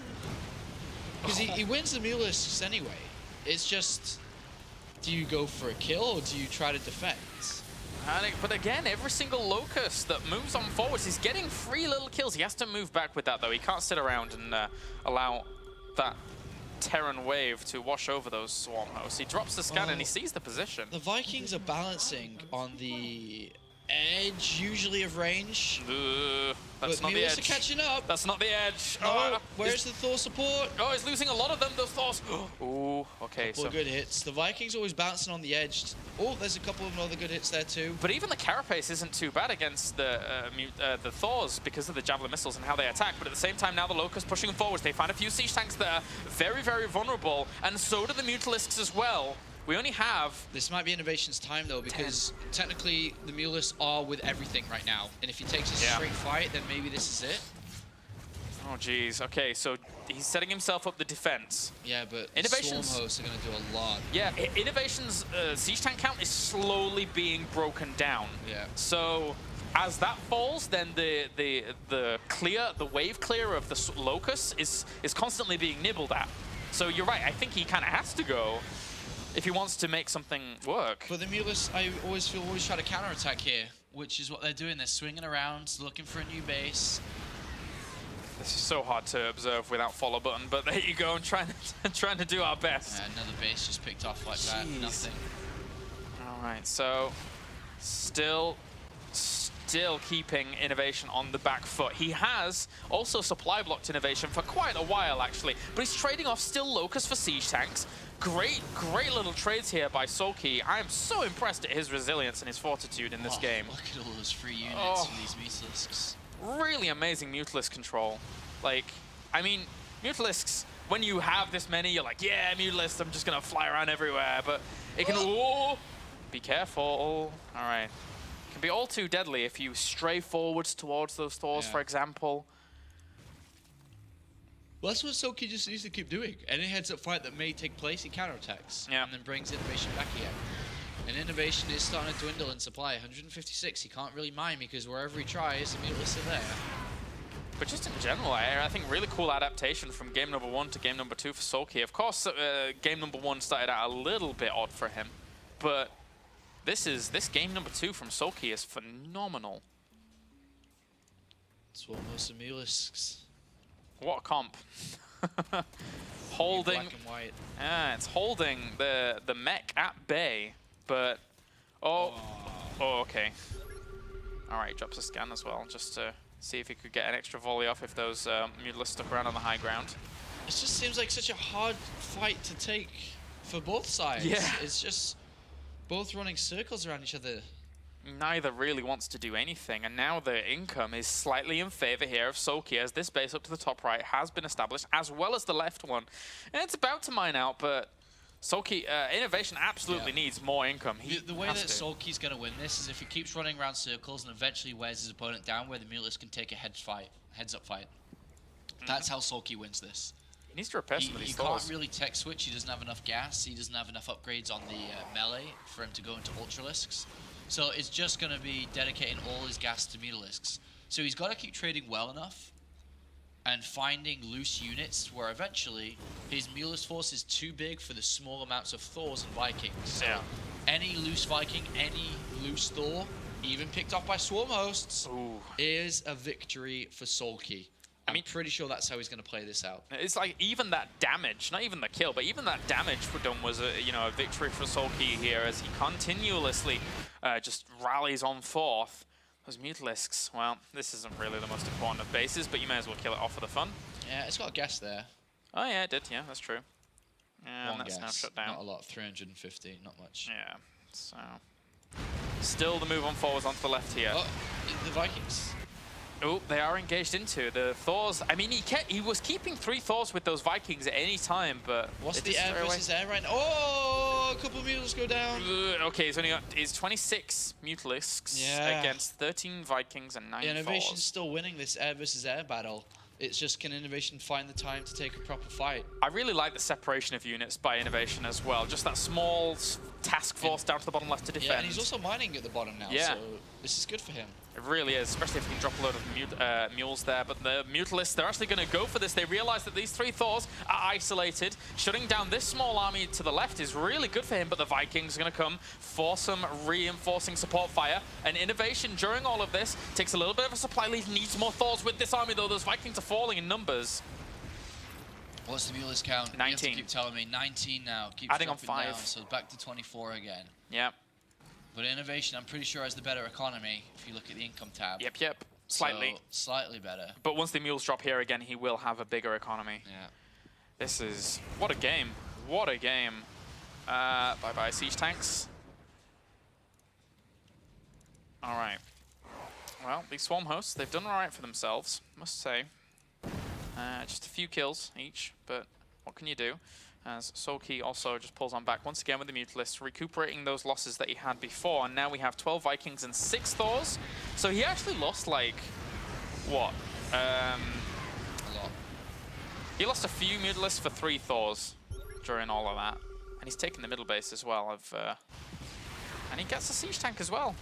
Because he wins the Mutalisks anyway. It's just, do you go for a kill or do you try to defend? But again, every single Locust that moves on forwards is getting 3 little kills. He has to move back with that, though. He can't sit around and allow that Terran wave to wash over those Swarm hosts. He drops the scan and he sees the position. The Vikings are balancing on the edge, usually, of range. That's not the edge. Are catching up. That's not the edge. No, where's the Thor support? Oh, he's losing a lot of them, those Thors. Ooh, okay. Couple of good hits. The Vikings always bouncing on the edge. Oh, there's a couple of other good hits there too. But even the Carapace isn't too bad against the Thors because of the Javelin missiles and how they attack. But at the same time, now the Locust pushing them forwards. They find a few siege tanks that are very, very vulnerable. And so do the Mutalisks as well. We only have... This might be INnoVation's time, though, because technically the Mutalisks are with everything right now. And if he takes a straight fight, then maybe this is it. Oh, geez. Okay, so he's setting himself up the defense. Yeah, but the Swarm hosts are going to do a lot. Yeah, INnoVation's siege tank count is slowly being broken down. Yeah. So as that falls, then the wave clear of the Locust is constantly being nibbled at. So you're right. I think he kind of has to go if he wants to make something work. But the Mutalisks, I always try to counterattack here, which is what they're doing. They're swinging around, looking for a new base. This is so hard to observe without follow button, but there you go. I'm trying to do our best. Another base just picked off like that. Nothing. All right, so still keeping INnoVation on the back foot. He has also supply blocked INnoVation for quite a while, actually, but he's trading off still Locust for siege tanks. Great little trades here by SoulKey. I am so impressed at his resilience and his fortitude in this game. Look at all those free units from these Mutalisks. Really amazing Mutalisk control. Like, I mean, Mutalisks, when you have this many, you're like, yeah, Mutalisk, I'm just gonna fly around everywhere, but it can, be careful. All right. It can be all too deadly if you stray forwards towards those Thors, for example. Well, that's what SoulKey just needs to keep doing. Any heads-up fight that may take place, he counterattacks. And then brings INnoVation back again. And INnoVation is starting to dwindle in supply. 156, he can't really mine because wherever he tries, the Mutalisks are there. But just in general, I think really cool adaptation from game number 1 to game number 2 for SoulKey. Of course, game number 1 started out a little bit odd for him, but this game number 2 from SoulKey is phenomenal. It's almost the Mutalisks. What a comp. Holding black and white. It's holding the mech at bay, but okay. All right, drops a scan as well, just to see if he could get an extra volley off if those Mutalisks stuck around on the high ground. It just seems like such a hard fight to take for both sides. Yeah. It's just both running circles around each other. Neither really wants to do anything, and now the income is slightly in favor here of SoulKey as this base up to the top right has been established, as well as the left one. And it's about to mine out, but SoulKey, INnoVation absolutely needs more income. The way that SoulKey's going to win this is if he keeps running around circles and eventually wears his opponent down where the Mutalisks can take a heads-up fight. That's how SoulKey wins this. He needs to repair some of these He can't really tech switch. He doesn't have enough gas. He doesn't have enough upgrades on the melee for him to go into Ultralisks. So it's just going to be dedicating all his gas to Mutalisks. So he's got to keep trading well enough and finding loose units where eventually his Mutalisk force is too big for the small amounts of Thors and Vikings. So any loose Viking, any loose Thor, even picked off by Swarm hosts, is a victory for SoulKey. I'm pretty sure that's how he's going to play this out. It's like even that damage, not even the kill, but even that damage for done was a victory for SoulKey here as he continuously just rallies on forth. Those Mutalisks, well, this isn't really the most important of bases, but you may as well kill it off for the fun. Yeah, it's got a gas there. Oh yeah, it did. Yeah, that's true. And that's now shut down. Not a lot. 350, not much. Yeah. So still the move on forwards onto the left here. Oh, the Vikings. Oh, they are engaged into the Thors. I mean, he was keeping 3 Thors with those Vikings at any time, but what's the air versus air right now? Oh, a couple of Mutalisks go down. Okay, he's only got 26 Mutalisks against 13 Vikings and 9 INnoVation's Thors. still winning this air versus air battle. It's just, can INnoVation find the time to take a proper fight? I really like the separation of units by INnoVation as well. Just that small task force down to the bottom left to defend. Yeah, and he's also mining at the bottom now, so this is good for him. It really is, especially if he can drop a load of mules there. But the Mutalisks, they're actually going to go for this. They realize that these 3 Thors are isolated. Shutting down this small army to the left is really good for him, but the Vikings are going to come for some reinforcing support fire. And INnoVation, during all of this, takes a little bit of a supply lead, needs more Thors with this army, though. Those Vikings are falling in numbers. What's the Mulist count? 19. You have to keep telling me. 19 now. Keep adding on 5. Down, so back to 24 again. Yep. But INnoVation, I'm pretty sure, has the better economy if you look at the income tab. Yep. Slightly. So, slightly better. But once the mules drop here again, he will have a bigger economy. Yeah. This is... What a game. What a game. Bye-bye, siege tanks. All right. Well, these swarm hosts, they've done all right for themselves, must say. Just a few kills each, but what can you do? As SoulKey also just pulls on back once again with the Mutalisks, recuperating those losses that he had before. And now we have 12 Vikings and 6 Thors. So he actually lost, like, what? A lot. He lost a few Mutalisks for 3 Thors during all of that. And he's taken the middle base as well. And he gets a siege tank as well.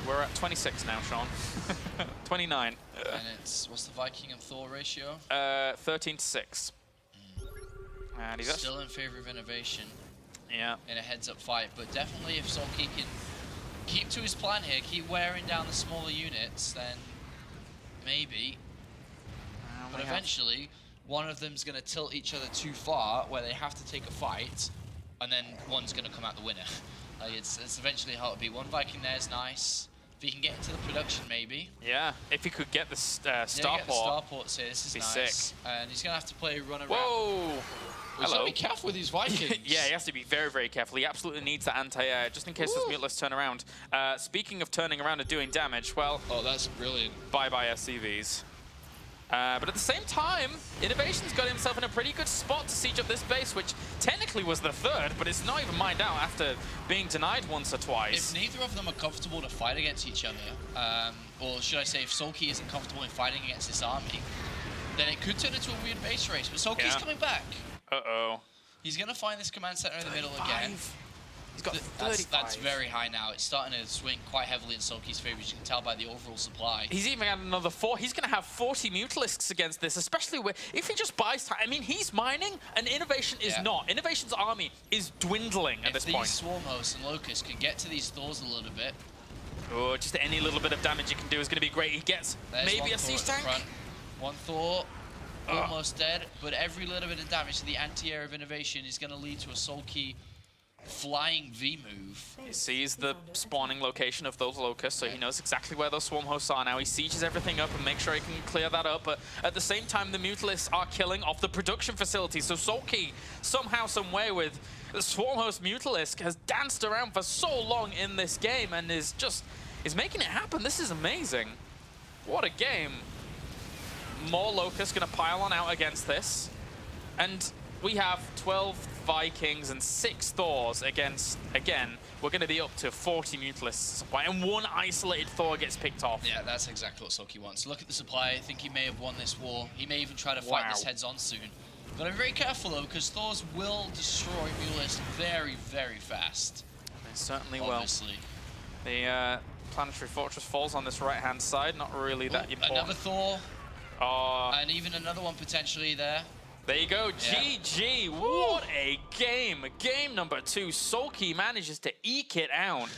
We're at 26 now, Sean. 29. And it's, what's the Viking and Thor ratio? 13 to 6. And he's still in favor of INnoVation. Yeah. In a heads-up fight, but definitely if SoulKey can keep to his plan here, keep wearing down the smaller units, then maybe. But eventually, one of them's going to tilt each other too far, where they have to take a fight, and then one's going to come out the winner. It's eventually how it'll be. One Viking there is nice. If he can get into the production, maybe. Yeah, if he could get the starport. Get the starports here, this is nice. Sick. And he's going to have to play a run around. Whoa! He's got to be careful with these Vikings. Yeah, he has to be very, very careful. He absolutely needs that anti-air, just in case those Mutalisks turn around. Speaking of turning around and doing damage, well... Oh, that's brilliant. Bye-bye SCVs. But at the same time, INnoVation's got himself in a pretty good spot to siege up this base, which technically was the 3rd, but it's not even mined out after being denied once or twice. If neither of them are comfortable to fight against each other, or should I say if SoulKey isn't comfortable in fighting against this army, then it could turn into a weird base race. But SoulKey's coming back. Uh-oh. He's going to find this command center in the middle again. He's got 35. That's very high now. It's starting to swing quite heavily in SoulKey's favor, as you can tell by the overall supply. He's even got another 4. He's going to have 40 Mutalisks against this, especially if he just buys time. I mean, he's mining, and INnoVation is not. INnoVation's army is dwindling at this point. If these swarm hosts and locusts can get to these Thors a little bit. Oh, just any little bit of damage he can do is going to be great. He gets maybe a siege tank. One Thor. Almost dead, but every little bit of damage to the anti-air of INnoVation is going to lead to a SoulKey flying V move. He sees the spawning location of those locusts, so he knows exactly where those swarm hosts are now. He sieges everything up and makes sure he can clear that up, but at the same time, the Mutalisks are killing off the production facility, so SoulKey, somehow, some way, with the swarm host Mutalisk, has danced around for so long in this game and is making it happen. This is amazing. What a game. More locusts going to pile on out against this, and we have 12 Vikings and 6 Thors against, again, we're going to be up to 40 Mutalisks supply, and one isolated Thor gets picked off. Yeah, that's exactly what SoulKey wants. Look at the supply. I think he may have won this war. He may even try to fight this heads-on soon. But I'm very careful, though, because Thors will destroy Mutalisks very, very fast. They certainly obviously will. The Planetary Fortress falls on this right-hand side, not really that important. Another Thor. And even another one potentially there. There you go, GG, what a game. Game number 2, SoulKey manages to eke it out.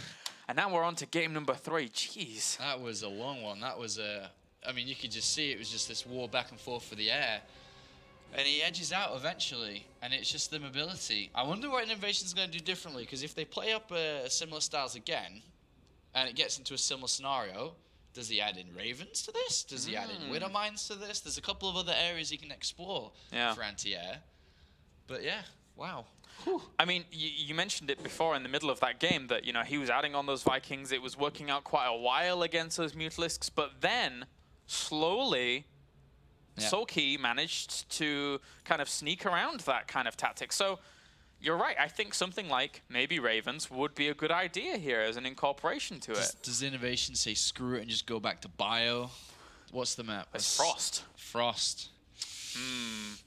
And now we're on to game number 3, jeez. That was a long one, that was I mean, you could just see it was just this war back and forth for the air. And he edges out eventually, and it's just the mobility. I wonder what INnoVation's going to do differently, because if they play up similar styles again, and it gets into a similar scenario, does he add in Ravens to this? Does he add in Widow Mines to this? There's a couple of other areas he can explore for anti-air. But yeah, wow. Whew. I mean, you mentioned it before in the middle of that game that, you know, he was adding on those Vikings. It was working out quite a while against those Mutalisks, but then slowly SoulKey managed to kind of sneak around that kind of tactic. So you're right. I think something like maybe Ravens would be a good idea here as an incorporation to it. Does INnoVation say screw it and just go back to bio? What's the map? It's Frost. Frost.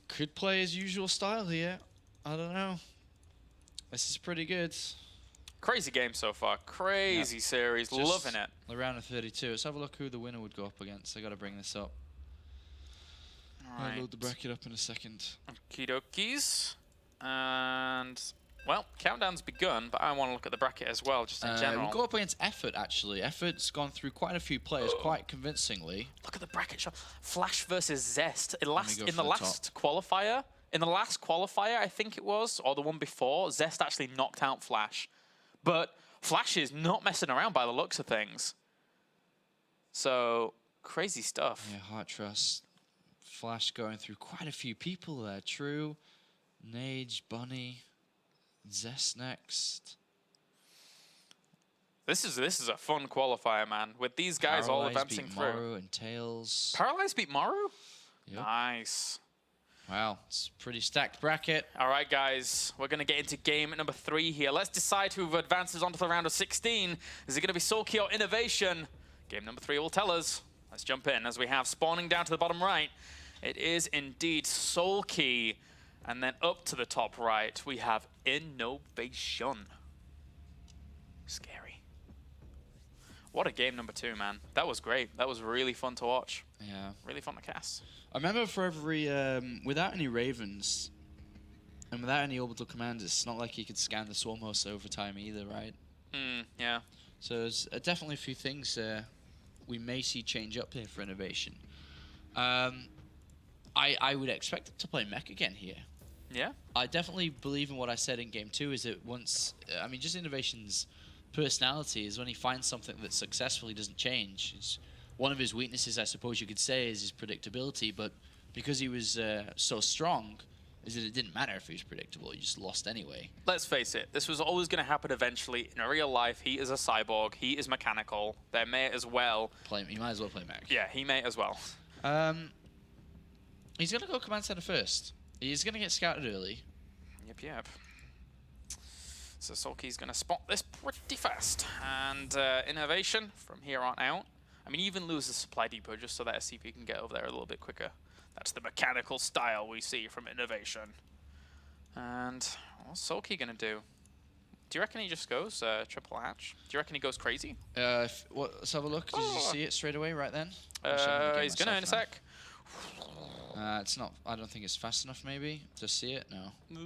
Could play his usual style here. I don't know. This is pretty good. Crazy game so far. Crazy series. Just Loving it. The round of 32. Let's have a look who the winner would go up against. I got to bring this up. I'll load the bracket up in a second. Okie dokies. And, well, countdown's begun, but I want to look at the bracket as well, just in general. We'll go up against Effort, actually. Effort's gone through quite a few players quite convincingly. Look at the bracket shot. Flash versus Zest. In the last qualifier, I think it was, or the one before, Zest actually knocked out Flash. But Flash is not messing around by the looks of things. So, crazy stuff. Yeah, Heart Trust. Flash going through quite a few people there. True, Nage, Bunny, Zest next. This is a fun qualifier, man. With these guys all advancing through. Maru and Tails. Paralyze beat Maru? Yep. Nice. Wow, it's a pretty stacked bracket. All right, guys, we're going to get into game number 3 here. Let's decide who advances onto the round of 16. Is it going to be SoulKey or INnoVation? Game number 3 will tell us. Let's jump in as we have spawning down to the bottom right. It is indeed SoulKey. And then up to the top right, we have INnoVation. Scary. What a game number 2, man. That was great. That was really fun to watch. Yeah. Really fun to cast. I remember for every, without any Ravens and without any orbital commanders, it's not like you could scan the swarm hosts over time either, right? Yeah. So there's definitely a few things we may see change up here for INnoVation. I would expect them to play mech again here. Yeah? I definitely believe in what I said in game 2 is that once, I mean, just INnoVation's personality is when he finds something that's successful, he doesn't change. It's one of his weaknesses, I suppose you could say, is his predictability, but because he was so strong, is that it didn't matter if he was predictable, he just lost anyway. Let's face it, this was always going to happen eventually. In real life, he is a cyborg, he is mechanical, they may as well... He might as well play mech. Yeah, he may as well. He's going to go command center first. He's going to get scouted early. Yep. So SoulKey's going to spot this pretty fast. And INnoVation from here on out. I mean, even lose the supply depot just so that SCP can get over there a little bit quicker. That's the mechanical style we see from INnoVation. And what's SoulKey going to do? Do you reckon he just goes triple hatch? Do you reckon he goes crazy? Let's have a look. Did you see it straight away right then? He's going to in a sec. It's not. I don't think it's fast enough. Maybe to see it. No.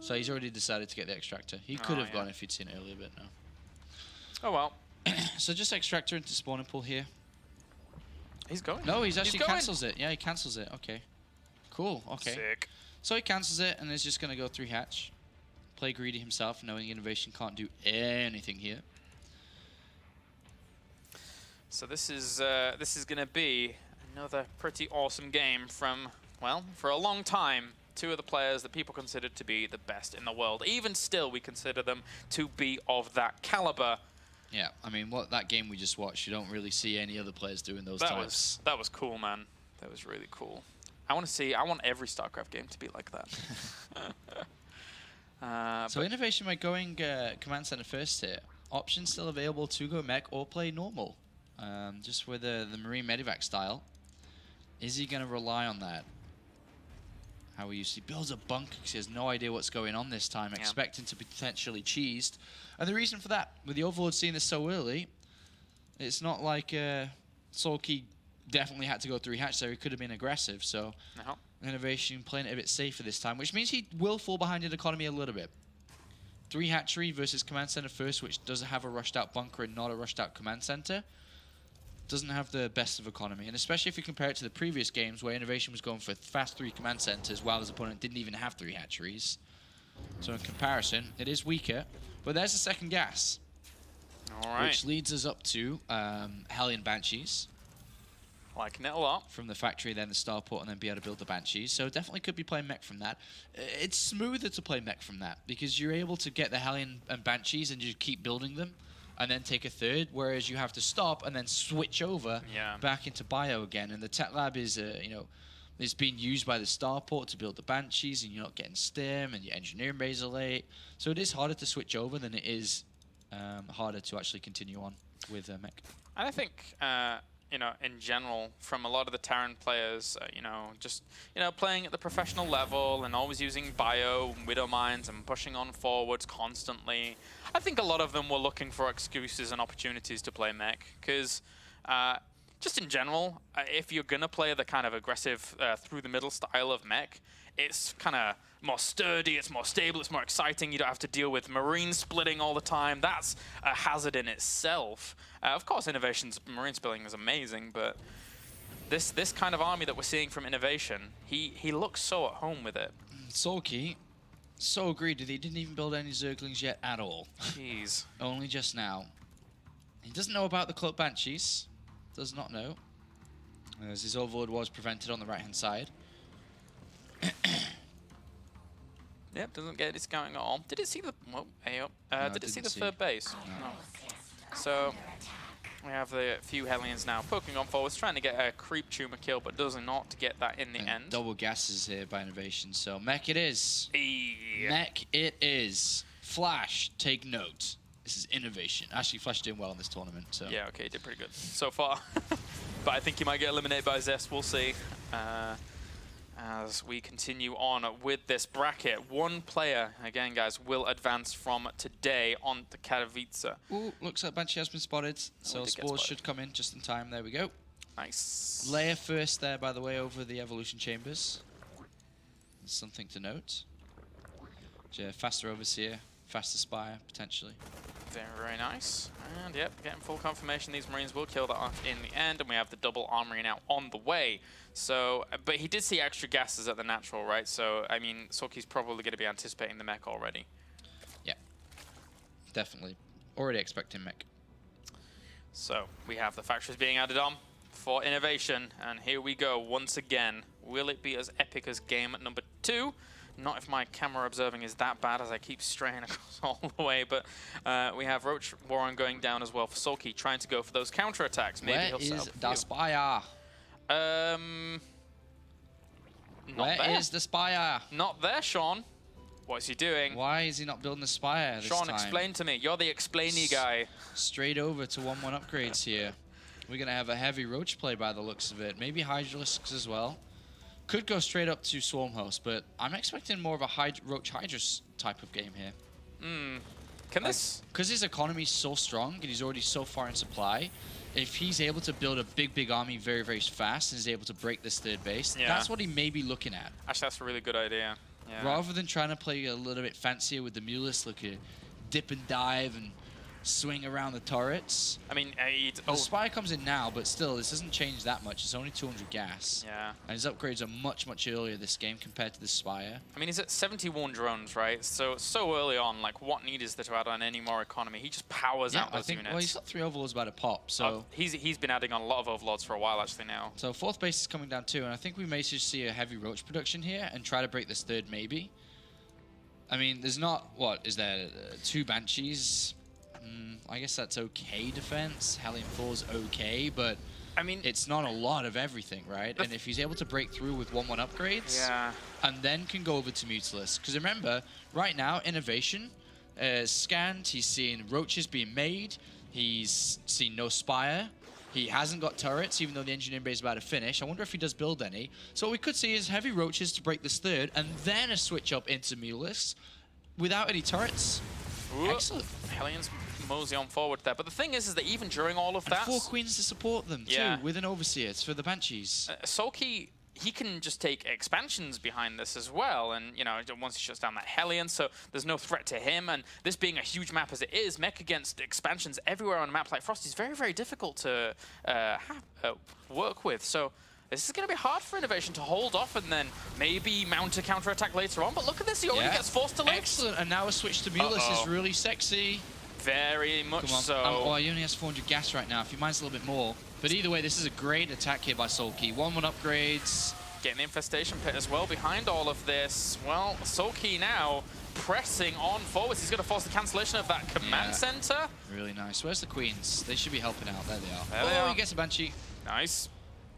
So he's already decided to get the extractor. He could have gone if he'd seen it earlier, but no. Oh well. So just extractor into spawning pool here. He's going. No, he's actually cancels it. Yeah, he cancels it. Okay. Cool. Okay. Sick. So he cancels it and is just gonna go 3 hatch. Play greedy himself, knowing INnoVation can't do anything here. So this is gonna be another pretty awesome game from, well, for a long time, 2 of the players that people considered to be the best in the world. Even still, we consider them to be of that caliber. Yeah, I mean, that game we just watched, you don't really see any other players doing those types. That was cool, man. That was really cool. I want every StarCraft game to be like that. So INnoVation by going command center first here. Options still available to go mech or play normal. Just with the Marine Medivac style. Is he going to rely on that? How he usually builds a bunker because he has no idea what's going on this time, expecting to be potentially cheesed. And the reason for that, with the Overlord seeing this so early, it's not like SoulKey definitely had to go 3 hatch there. He could have been aggressive. So INnoVation playing it a bit safer this time, which means he will fall behind in economy a little bit. 3 hatchery versus command center first, which does have a rushed out bunker and not a rushed out command center. Doesn't have the best of economy, and especially if you compare it to the previous games where INnoVation was going for fast 3 command centers while his opponent didn't even have 3 hatcheries. So in comparison, it is weaker, but there's the second gas. All right. Which leads us up to Hellion Banshees. Liking it a lot. From the factory, then the starport, and then be able to build the Banshees. So definitely could be playing mech from that. It's smoother to play mech from that because you're able to get the Hellion and Banshees and just keep building them. And then take a third, whereas you have to stop and then switch over back into bio again. And the tech lab is, It's being used by the starport to build the Banshees, and you're not getting stim, and your engineering bays are late. So it is harder to switch over than it is harder to actually continue on with mech. And I think, you know, in general, from a lot of the Terran players, you know, just, you know, playing at the professional level and always using bio and widow mines and pushing on forwards constantly, I think a lot of them were looking for excuses and opportunities to play mech, because just in general, if you're going to play the kind of aggressive through-the-middle style of mech, it's kind of more sturdy, it's more stable, it's more exciting. You don't have to deal with marine splitting all the time. That's a hazard in itself. Of course, INnoVation's marine splitting is amazing, but this kind of army that we're seeing from INnoVation, he looks so at home with it. SoulKey, so greedy, he didn't even build any Zerglings yet at all. Jeez. Only just now. He doesn't know about the Cloak Banshees. Does not know. As his Overlord was prevented on the right-hand side. Yep, doesn't get it going at all. Did it see the... Well, hey up. No, did it see the didn't see. third base? No. So, we have the few Hellions now poking on forwards, trying to get a creep tumor kill, but does not get that in the end. Double gases here by INnoVation. So, mech it is. Eee. Mech it is. Flash, take note. This is INnoVation. Actually, Flash doing well in this tournament. So. Yeah, okay, did pretty good so far. But I think he might get eliminated by Zest. We'll see. As we continue on with this bracket, one player, again, guys, will advance from today on to Katowice. Ooh, looks like Banshee has been spotted. So Spores should come in just in time. There we go. Nice. Layer first there, by the way, over the Evolution Chambers. That's something to note. Faster Overseer, faster Spire, potentially. Very, very nice. And yep, getting full confirmation these Marines will kill that off in the end, and we have the double armory now on the way. So, but he did see extra gases at the natural, right? So, I mean, SoulKey's probably going to be anticipating the mech already. Yeah, definitely. Already expecting mech. So, we have the factories being added on for INnoVation, and here we go once again. Will it be as epic as game number 2? Not if my camera observing is that bad as I keep straying across all the way, but we have Roach Warren going down as well for SoulKey, trying to go for those counterattacks. Maybe Where he'll set is up the Spire? Not there. Where is the Spire? Not there, Sean. What's he doing? Why is he not building the Spire this Sean, time? explain to me. You're the explainy guy. Straight over to 1-1 upgrades here. We're going to have a heavy Roach play by the looks of it. Maybe Hydralisks as well. Could go straight up to Swarm Host, but I'm expecting more of a Roach Hydras type of game here. Can this... Because his economy is so strong and he's already so far in supply, if he's able to build a big army very, very fast and is able to break this third base, that's what he may be looking at. Actually, that's a really good idea. Yeah. Rather than trying to play a little bit fancier with the Mulus, like a dip and dive and swing around the turrets. I mean, the Spire comes in now, but still, this doesn't change that much. It's only 200 gas. Yeah. And his upgrades are much earlier this game compared to the Spire. I mean, he's at 71 drones, right? So early on, like, what need is there to add on any more economy? He just powers out those units. Well, he's got 3 Overlords about to pop, so... He's been adding on a lot of Overlords for a while, actually, now. So 4th base is coming down too, and I think we may just see a heavy Roach production here and try to break this 3rd, maybe. I mean, there's not... What? Is there 2 Banshees? I guess that's okay defense. Hellion 4's okay, but I mean, it's not a lot of everything, right? And if he's able to break through with 1-1 upgrades, and then can go over to Mutalisk. Because remember, right now, INnoVation scanned, he's seeing Roaches being made, he's seen no Spire, he hasn't got turrets, even though the engineering base is about to finish. I wonder if he does build any. So what we could see is heavy Roaches to break this 3rd, and then a switch up into Mutalisk without any turrets. Ooh. Excellent. Hellions mosey on forward there. But the thing is that even during all of that... 4 Queens to support them, too, with an Overseer. It's for the Banshees. SoulKey, he can just take expansions behind this as well. And, you know, once he shuts down that Hellion, so there's no threat to him. And this being a huge map as it is, mech against expansions everywhere on a map like Frost is very, very difficult to work with. So this is going to be hard for INnoVation to hold off and then maybe mount a counterattack later on. But look at this, he already gets forced to live. Excellent, and now a switch to Mulus is really sexy. Very much so. Oh, he only has 400 gas right now. If he mines a little bit more. But either way, this is a great attack here by SoulKey. 1-1 upgrades. Getting the Infestation Pit as well behind all of this. Well, SoulKey now pressing on forwards. He's going to force the cancellation of that command center. Really nice. Where's the Queens? They should be helping out. There they are. There they are. He gets a Banshee. Nice.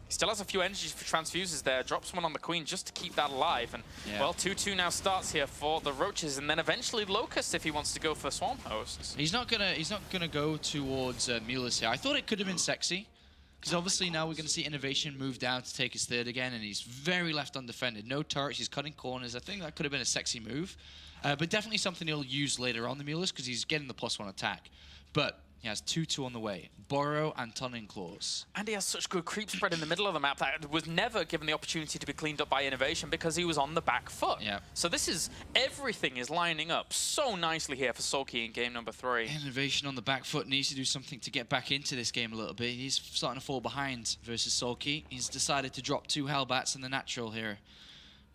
He still has a few energy for transfuses there. Drops one on the Queen just to keep that alive. And, well, 2-2 now starts here for the Roaches, and then eventually Locust if he wants to go for Swarm Hosts. He's not gonna go towards Mulus here. I thought it could have been sexy, because obviously now we're going to see INnoVation move down to take his third again, and he's very left undefended. No turrets, he's cutting corners. I think that could have been a sexy move, but definitely something he'll use later on the Mulus, because he's getting the +1 attack. But he has 2-2 on the way. Burrow and Tunning Claws. And he has such good creep spread in the middle of the map that was never given the opportunity to be cleaned up by INnoVation because he was on the back foot. Yeah. So this is, everything is lining up so nicely here for SoulKey in game number 3. INnoVation on the back foot needs to do something to get back into this game a little bit. He's starting to fall behind versus SoulKey. He's decided to drop 2 Hellbats in the natural here.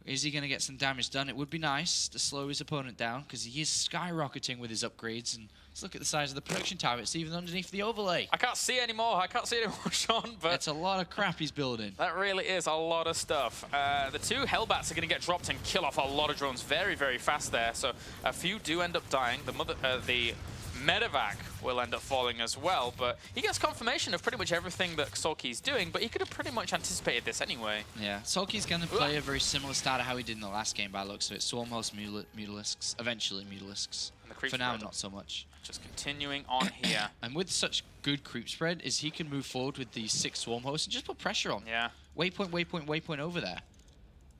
Is he going to get some damage done? It would be nice to slow his opponent down, because he is skyrocketing with his upgrades. And let's look at the size of the production tower. It's even underneath the overlay. I can't see anymore. I can't see anymore, Sean. But it's a lot of crap he's building. That really is a lot of stuff. The 2 Hellbats are going to get dropped and kill off a lot of drones very, very fast there. So a few do end up dying. The Medevac will end up falling as well, but he gets confirmation of pretty much everything that SoulKey's doing, but he could have pretty much anticipated this anyway. Yeah, SoulKey's going to play a very similar style to how he did in the last game by looks of it. Swarmhost, Mutalisks, eventually Mutalisks. For now, not so much. Just continuing on here. And with such good creep spread, is he can move forward with the 6 Swarmhosts and just put pressure on. Yeah. Waypoint, waypoint, waypoint over there.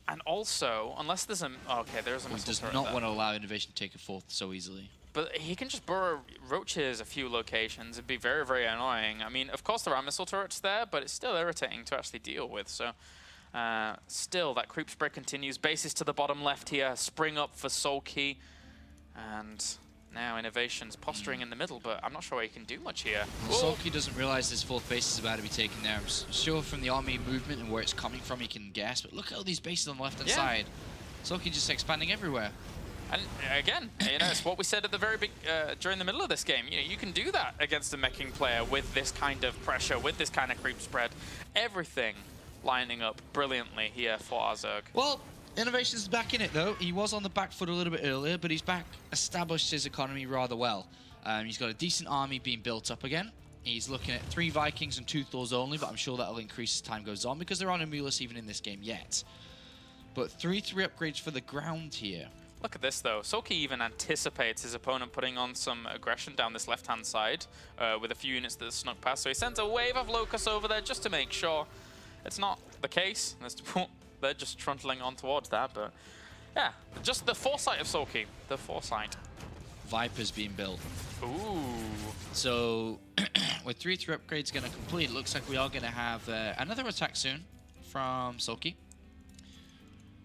And also, unless there's a... Okay, there's a missile turret does not there. want to allow INnoVation to take a 4th so easily. But he can just burrow Roaches a few locations. It'd be very, very annoying. I mean, of course there are missile turrets there, but it's still irritating to actually deal with. So, still, that creep spread continues. Bases to the bottom left here. Spring up for SoulKey. And now INnoVation's posturing in the middle, but I'm not sure he can do much here. Well, SoulKey doesn't realize his 4th base is about to be taken there. I'm sure from the army movement and where it's coming from, he can guess. But look at all these bases on the left-hand side. SoulKey just expanding everywhere. And again, you know, it's what we said at the very big during the middle of this game. You know, you can do that against a meching player with this kind of pressure, with this kind of creep spread. Everything lining up brilliantly here for our Zerg. Well, INnoVation's back in it though. He was on the back foot a little bit earlier, but he's back, established his economy rather well. He's got a decent army being built up again. He's looking at 3 Vikings and 2 Thors only, but I'm sure that'll increase as time goes on because there aren't a Mulus even in this game yet. But 3-3 upgrades for the ground here. Look at this, though. SoulKey even anticipates his opponent putting on some aggression down this left-hand side with a few units that snuck past. So he sends a wave of Locusts over there just to make sure it's not the case. They're just trundling on towards that, but yeah, just the foresight of SoulKey. The foresight. Viper's being built. Ooh. So with 3-3 upgrades going to complete, it looks like we are going to have another attack soon from SoulKey.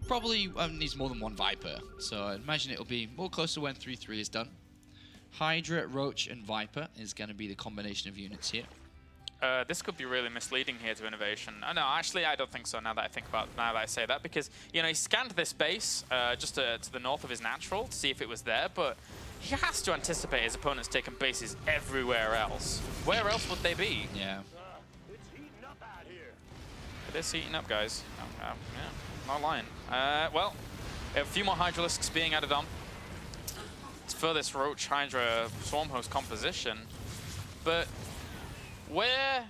Probably needs more than 1 Viper, so I imagine it'll be more close to when 3-3 is done. Hydra, Roach, and Viper is going to be the combination of units here. This could be really misleading here to INnoVation. No, actually, I don't think so. Now that I say that, because you know he scanned this base just to the north of his natural to see if it was there, but he has to anticipate his opponent's taking bases everywhere else. Where else would they be? Yeah. It's heating up out here. It is heating up, guys. Yeah. Not lying. Well, a few more Hydralisks being added on. It's for this Roach Hydra Swarmhost composition. But where?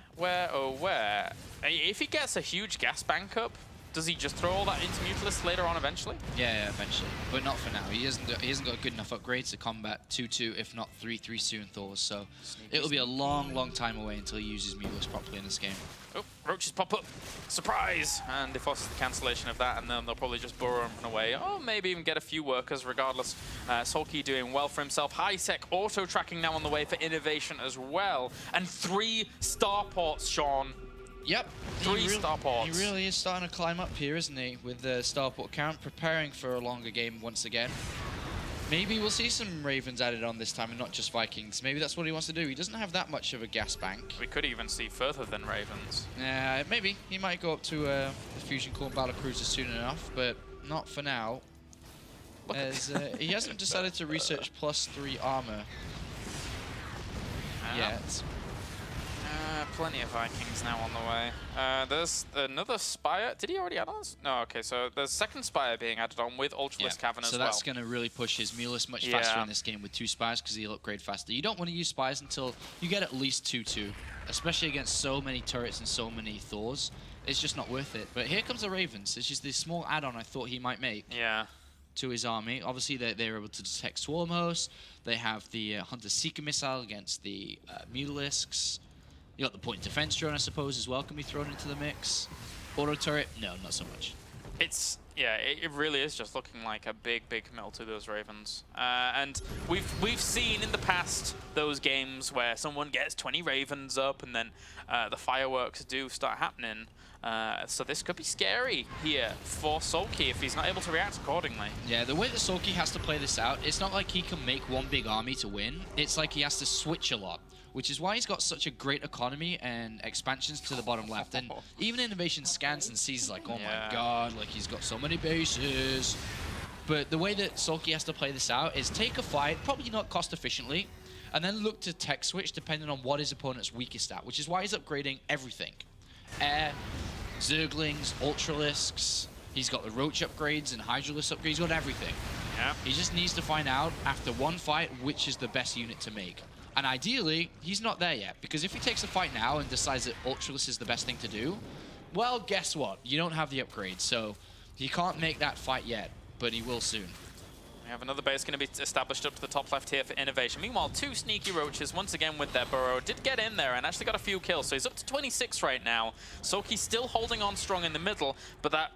If he gets a huge gas bank up, does he just throw all that into Mutalisks later on eventually? Yeah, eventually. But not for now. He hasn't got good enough upgrades to combat 2-2, if not 3-3 soon Thors. So it'll be a long time away until he uses Mutalisks properly in this game. Oh, Roaches pop up. Surprise! And they force the cancellation of that, and then they'll probably just burrow and run away. Or maybe even get a few workers, regardless. SoulKey doing well for himself. High-tech auto-tracking now on the way for INnoVation as well. And 3 starports, Sean. Yep. 3 starports. He really is starting to climb up here, isn't he? With the starport count, preparing for a longer game once again. Maybe we'll see some Ravens added on this time and not just Vikings. Maybe that's what he wants to do. He doesn't have that much of a gas bank. We could even see further than Ravens. Maybe. He might go up to the Fusion Core and Battlecruiser soon enough, but not for now. As he hasn't decided to research +3 armor yet. Plenty of Vikings now on the way. There's another Spire. Did he already add on? No, okay, so there's second Spire being added on with Ultralisk Cavern as well. So that's going to really push his Mulus much faster in this game with 2 Spires because he'll upgrade faster. You don't want to use Spires until you get at least 2-2, especially against so many turrets and so many Thors. It's just not worth it. But here comes the Ravens. It's just this small add-on I thought he might make. Yeah. To his army. Obviously, they're able to detect Swarm Host. They have the Hunter Seeker missile against the Mutalisks. You got the point defense drone, I suppose, as well, can be thrown into the mix. Auto turret, no, not so much. It's, yeah, it really is just looking like a big mill to those Ravens. And we've seen in the past those games where someone gets 20 Ravens up and then the fireworks do start happening. So this could be scary here for SoulKey if he's not able to react accordingly. Yeah, the way that SoulKey has to play this out, it's not like he can make one big army to win. It's like he has to switch a lot, which is why he's got such a great economy and expansions to the bottom left. And even INnoVation scans and sees like, oh my god, like he's got so many bases. But the way that SoulKey has to play this out is take a fight, probably not cost efficiently, and then look to tech switch depending on what his opponent's weakest at, which is why he's upgrading everything. Air, Zerglings, Ultralisks, he's got the Roach upgrades and Hydralisk upgrades, he's got everything. Yeah. He just needs to find out after one fight which is the best unit to make. And ideally, he's not there yet, because if he takes a fight now and decides that Ultralisk is the best thing to do, well, guess what? You don't have the upgrade, so he can't make that fight yet, but he will soon. We have another base going to be established up to the top left here for INnoVation. Meanwhile, two sneaky Roaches, once again with their burrow, did get in there and actually got a few kills. So he's up to 26 right now. SoulKey still holding on strong in the middle, but that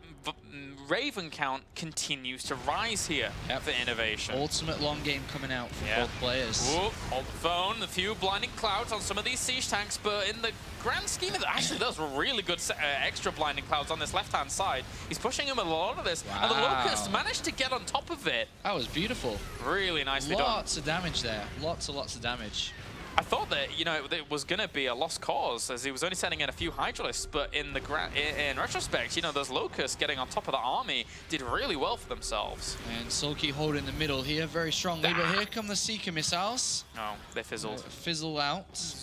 Raven count continues to rise here for INnoVation. Ultimate long game coming out for both players. Whoop, hold the phone. A few blinding clouds on some of these siege tanks, but in the grand scheme of it, actually, those were really good extra blinding clouds on this left-hand side. He's pushing him with a lot of this, and the Locust managed to get on top of it. That was beautiful. Really nicely done. Lots of damage there. Lots of damage. I thought that, you know, it was going to be a lost cause as he was only sending in a few Hydralisks, but in retrospect, you know, those Locusts getting on top of the army did really well for themselves. And SoulKey holding the middle here very strongly, but here come the Seeker missiles. Oh, they fizzled. Fizzle out.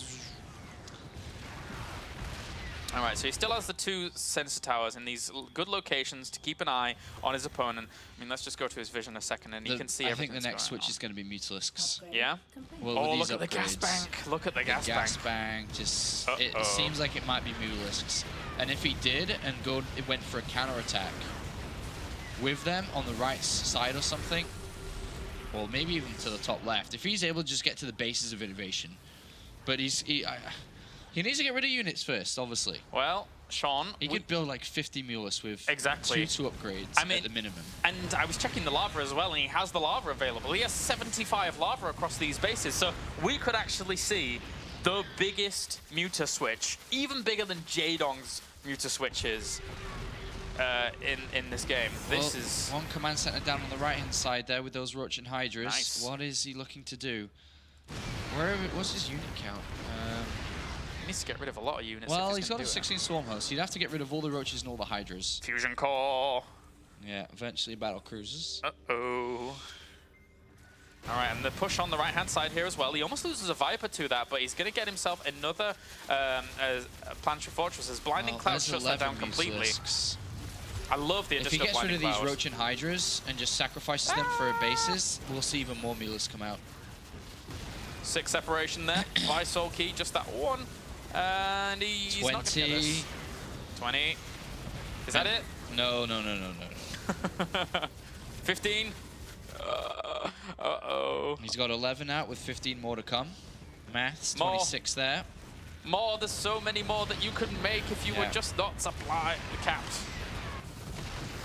All right, so he still has the two sensor towers in these good locations to keep an eye on his opponent. I mean, let's just go to his vision a second, and he can see everything. I think the next switch is going to be Mutalisks. Yeah? Well, oh, look at the gas bank. Look at the gas bank. Gas bank, just, it seems like it might be Mutalisks. And if he did and it went for a counterattack with them on the right side or something, or maybe even to the top left, if he's able to just get to the bases of INnoVation, but he needs to get rid of units first, obviously. Well, Sean... He could build like 50 Mulis with two upgrades at the minimum. And I was checking the lava as well, and he has the lava available. He has 75 lava across these bases, so we could actually see the biggest Muta switch, even bigger than Jaedong's Muta switches in this game. This is... One command center down on the right-hand side there with those Roach and Hydras. Nice. What is he looking to do? What's his unit count? He needs to get rid of a lot of units. Well, he's got a 16 Swarm Host. You'd have to get rid of all the Roaches and all the Hydras. Fusion Core. Yeah, eventually Battle Cruisers. Uh-oh. All right, and the push on the right-hand side here as well. He almost loses a Viper to that, but he's going to get himself another Planetary Fortress as Blinding Cloud shuts that down completely. I love the addition of Blinding Cloud. If he gets rid of these Roach and Hydras and just sacrifices them for bases, we'll see even more Mulis come out. 6 separation there by SoulKey, just that one. And he's 20. not going to get this. 20. Is that it? No. 15. Uh-oh. He's got 11 out with 15 more to come. Maths, More. 26 there. More, there's so many more that you could make if you would just not supply the caps.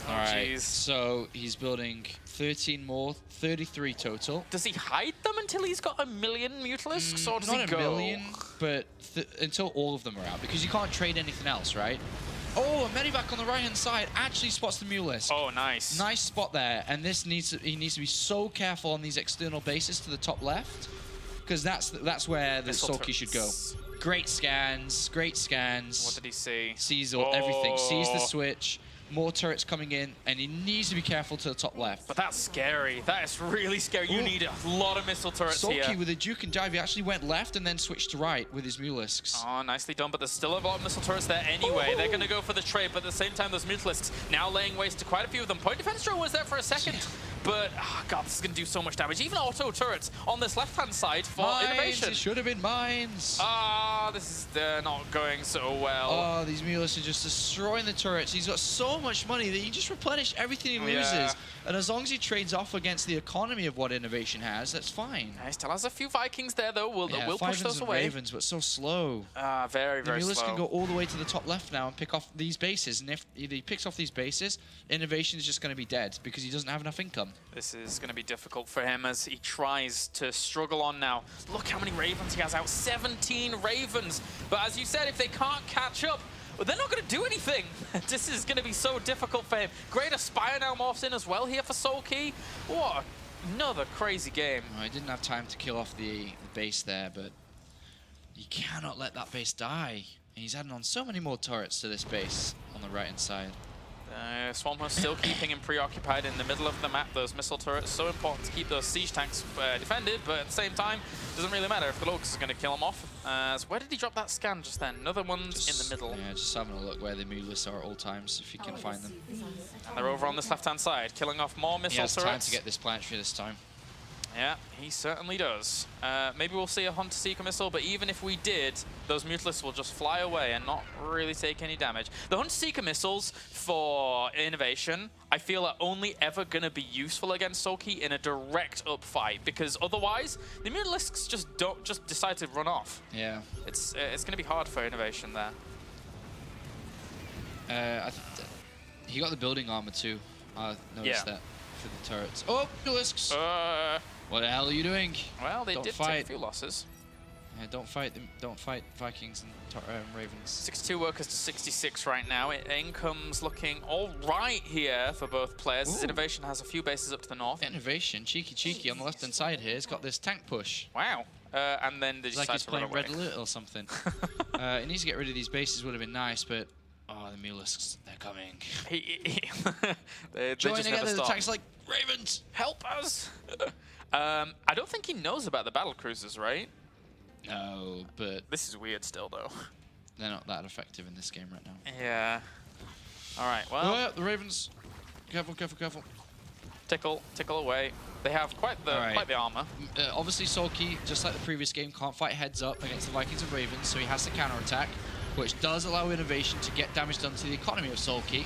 All right, so he's building 13 more, 33 total. Does he hide them until he's got 1 million Mutalisks, or does he go? Not 1 million, but until all of them are out, because you can't trade anything else, right? Oh, a Medivac on the right-hand side actually spots the Mutalisk. Oh, nice. Nice spot there, and he needs to be so careful on these external bases to the top left, because that's where the SoulKey should go. Great scans. What did he see? Sees everything. Sees the switch. More turrets coming in, and he needs to be careful to the top left. But that's scary. That is really scary. You need a lot of missile turrets here. SoulKey with a Duke and Dive, he actually went left and then switched to right with his Mutalisks. Oh, nicely done, but there's still a lot of missile turrets there anyway. They're going to go for the trade, but at the same time, those Mutalisks now laying waste to quite a few of them. Point defense drone was there for a second, But, oh God, this is going to do so much damage. Even auto turrets on this left-hand side for Mines, INnoVation. it should have been mines. Ah, this is not going so well. Oh, these Mulis are just destroying the turrets. He's got so much money that he can just replenish everything he loses. Yeah. And as long as he trades off against the economy of what INnoVation has, that's fine. He still has a few Vikings there, though. We'll push Vikings those and away. Ravens, but so slow. Very, very The Mulis slow. can go all the way to the top left now and pick off these bases. And if either he picks off these bases, INnoVation is just going to be dead because he doesn't have enough income. This is going to be difficult for him as he tries to struggle on now. Look how many Ravens he has out. 17 Ravens. But as you said, if they can't catch up, well, they're not going to do anything. This is going to be so difficult for him. Great Aspire now morphs in as well here for SoulKey. What another crazy game. Oh, he didn't have time to kill off the base there, but you cannot let that base die. And he's adding on so many more turrets to this base on the right-hand side. Swarmhost still keeping him preoccupied in the middle of the map. Those missile turrets, so important to keep those siege tanks defended, but at the same time, doesn't really matter if the Locust is going to kill him off. So where did he drop that scan just then? Another one's in the middle. Yeah, just having a look where the Mulis are at all times, if you can find them. And they're over on this left-hand side, killing off more missile He has turrets. time to get this planetary this time. Yeah, he certainly does. Maybe we'll see a Hunter Seeker missile, but even if we did, those Mutalisks will just fly away and not really take any damage. The Hunter Seeker missiles for INnoVation, I feel are only ever going to be useful against SoulKey in a direct up fight, because otherwise the Mutalisks just decide to run off. Yeah. It's going to be hard for INnoVation there. He got the building armor too. I noticed that for the turrets. Oh, Mulisks! What the hell are you doing? Well, they Don't did fight. take a few losses. Yeah, don't fight them. Don't fight Vikings and Ravens. 62 workers to 66 right now. Income's looking all right here for both players. As INnoVation has a few bases up to the north. INnoVation, cheeky on the left-hand side here. He's got this tank push. Wow. And then they It's like decide he's to run playing away. Red Alert or something. He needs to get rid of these bases. Would have been nice, but oh, the Mulisks, they're coming. They Join just together. never The stop. tanks like Ravens. Help us! I don't think he knows about the battle cruisers, right? No, but This is weird still, though. they're not that effective in this game right now. Yeah. All right. Oh, Well, yeah, the Ravens. Careful. tickle away. They have quite the armor. Obviously, SoulKey, just like the previous game, can't fight heads up against the Vikings and Ravens, so he has to counterattack, which does allow INnoVation to get damage done to the economy of SoulKey.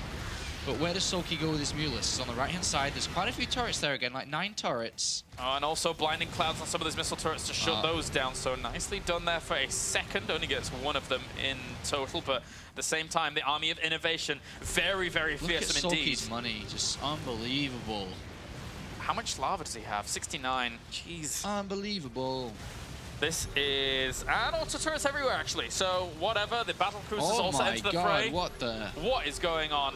But where does SoulKey go with his Mulis? It's on the right-hand side. There's quite a few turrets there again, like 9 turrets. And also blinding clouds on some of those missile turrets to shut those down. So nicely done there for a second. Only gets one of them in total, but at the same time, the army of INnoVation, very, very fearsome Look at indeed. SoulKey's money, just unbelievable. How much lava does he have? 69. Jeez. Unbelievable. This is... And auto turrets everywhere, actually. So, whatever. The battle cruisers also enter the fray. What the... What is going on?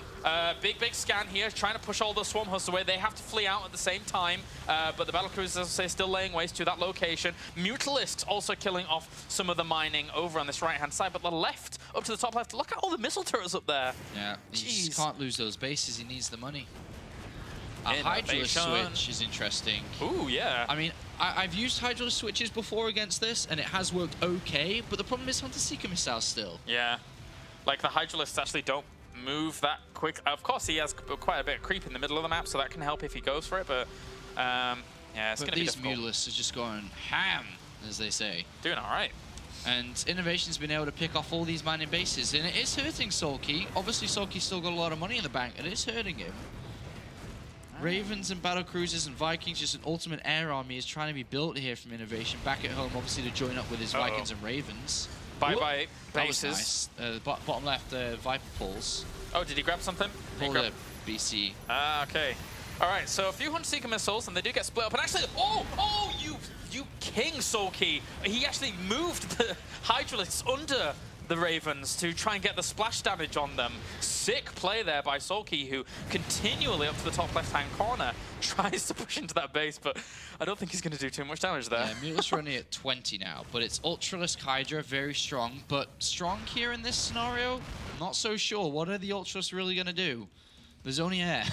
Big scan here, trying to push all those swarm hosts away. They have to flee out at the same time, but the battle cruisers, as I say, still laying waste to that location. Mutalisks also killing off some of the mining over on this right-hand side, but the left, up to the top left, look at all the missile turrets up there. Yeah, he just Jeez. can't lose those bases. He needs the money. A Hydralisk INnoVation. switch is interesting. Ooh, yeah. I mean, I've used Hydralisk switches before against this, and it has worked okay, but the problem is Hunter Seeker missiles still. Yeah. Like, the Hydralisks actually don't move that quick. Of course, he has quite a bit of creep in the middle of the map, so that can help if he goes for it, but yeah, it's going to be these difficult. Mutalisks are just going ham, as they say. Doing all right. And INnoVation's been able to pick off all these mining bases, and it is hurting SoulKey. Obviously, SoulKey's still got a lot of money in the bank, and it is hurting him. Ravens and battle cruisers and Vikings, just an ultimate air army is trying to be built here from INnoVation back at home, obviously to join up with his Vikings and Ravens. Bye-bye That was bases. nice. Bottom left, Viper pulls. Oh, did he grab something? He Pull grabbed- the BC. Ah, okay. All right, so a few Hunter Seeker missiles, and they do get split up. And actually, you king SoulKey! He actually moved the Hydralisks under the Ravens to try and get the splash damage on them. Sick play there by SoulKey, who continually up to the top left-hand corner tries to push into that base, but I don't think he's going to do too much damage there. Yeah, Mutalisks are only at 20 now, but it's Ultralisk Hydra, very strong. But strong here in this scenario, not so sure. What are the Ultralisks really going to do? There's only air.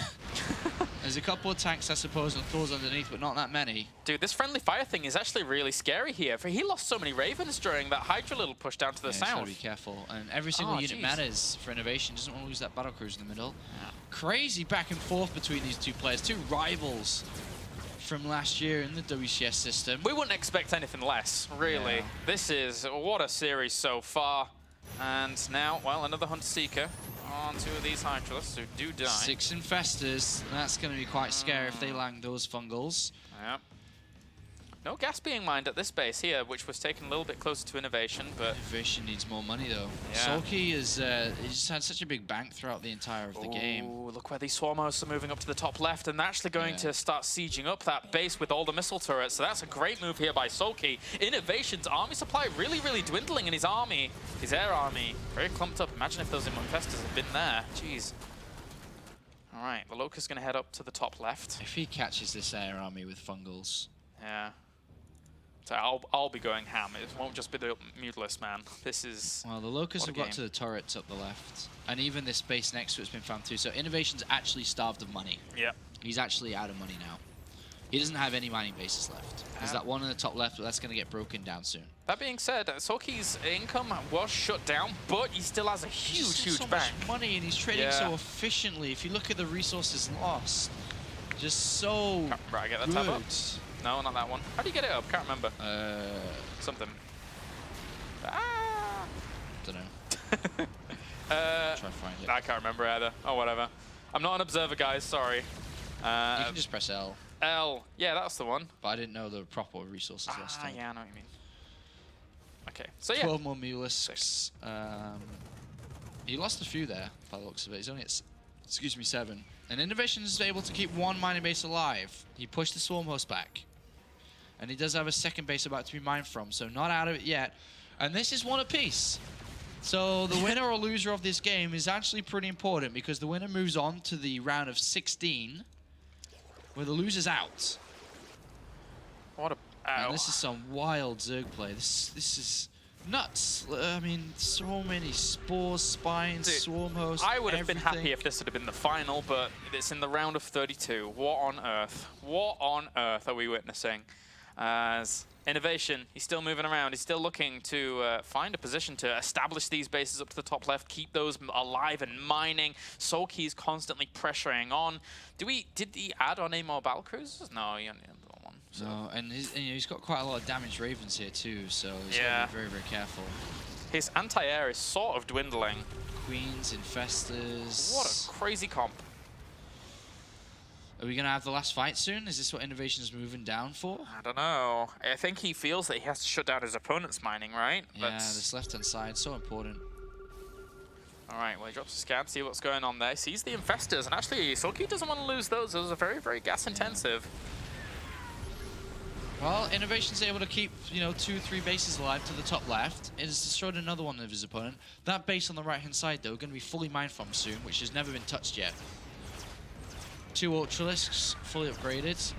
There's a couple of tanks, I suppose, and Thor's underneath, but not that many. Dude, this friendly fire thing is actually really scary here. For he lost so many Ravens during that Hydra little push down to the south. Gotta be careful. And every single unit matters for INnoVation. Doesn't want to lose that battle cruise in the middle. Yeah. Crazy back and forth between these two players. Two rivals from last year in the WCS system. We wouldn't expect anything less, really. Yeah. This is, what a series so far. And now, well, another Hunter Seeker on two of these Hydralisks who do die. 6 Infestors. That's going to be quite scary if they land those fungals. Yep. No gas being mined at this base here, which was taken a little bit closer to INnoVation, but... INnoVation needs more money, though. Yeah. SoulKey is, he just had such a big bank throughout the entire of the game. Look where these swarm hosts are moving up to the top left, and they're actually going to start sieging up that base with all the missile turrets, so that's a great move here by SoulKey. INnoVation's army supply really, really dwindling in his army, his air army. Very clumped up. Imagine if those Infestors had been there. Jeez. All right, the Locust's going to head up to the top left. If he catches this air army with fungals... Yeah. So I'll be going ham. It won't just be the Mutalisk, man. This is... Well, the Locusts have got to the turrets up the left. And even this base next to it's been found too. So INnoVation's actually starved of money. Yeah. He's actually out of money now. He doesn't have any mining bases left. There's that one in the top left, but that's going to get broken down soon. That being said, SoulKey's income was shut down, but he still has a huge bank. Much money, and he's trading so efficiently. If you look at the resources lost, just so right, get that tab up. No, not that one. How do you get it up? Can't remember. Something. Don't know. Try to find it. I can't remember either. Oh, whatever. I'm not an observer, guys. Sorry. You can just press L. L. Yeah, that's the one. But I didn't know the proper resources last time. Yeah, I know what you mean. Okay, so yeah. 12 more Mulisks. He lost a few there, by the looks of it. He's only at, 7. And INnoVation is able to keep one mining base alive. He pushed the Swarm Host back. And he does have a second base about to be mined from, so not out of it yet. And this is one apiece. So the winner or loser of this game is actually pretty important because the winner moves on to the round of 16, where the loser's out. What a... And this is some wild Zerg play. This is nuts. I mean, so many spores, spines, swarm hosts, I would have been happy if this had been the final, but it's in the round of 32. What on earth? What on earth are we witnessing? As INnoVation, he's still moving around. He's still looking to find a position to establish these bases up to the top left, keep those alive and mining. SoulKey's constantly pressuring on. Did he add on any more battle cruisers? No, he only had one. So. No, and he's got quite a lot of damaged Ravens here too, so he's got to be very, very careful. His anti-air is sort of dwindling. Queens, Infestors. What a crazy comp. Are we going to have the last fight soon? Is this what INnoVation is moving down for? I don't know. I think he feels that he has to shut down his opponent's mining, right? Yeah, this left-hand side, so important. All right, well, he drops a scan, see what's going on there. He sees the Infestors, and actually, SoulKey doesn't want to lose those. Those are very, very gas-intensive. Well, INnoVation's able to keep, 2-3 bases alive to the top left. It has destroyed another one of his opponent. That base on the right-hand side, though, going to be fully mined from soon, which has never been touched yet. 2 Ultralisks, fully upgraded.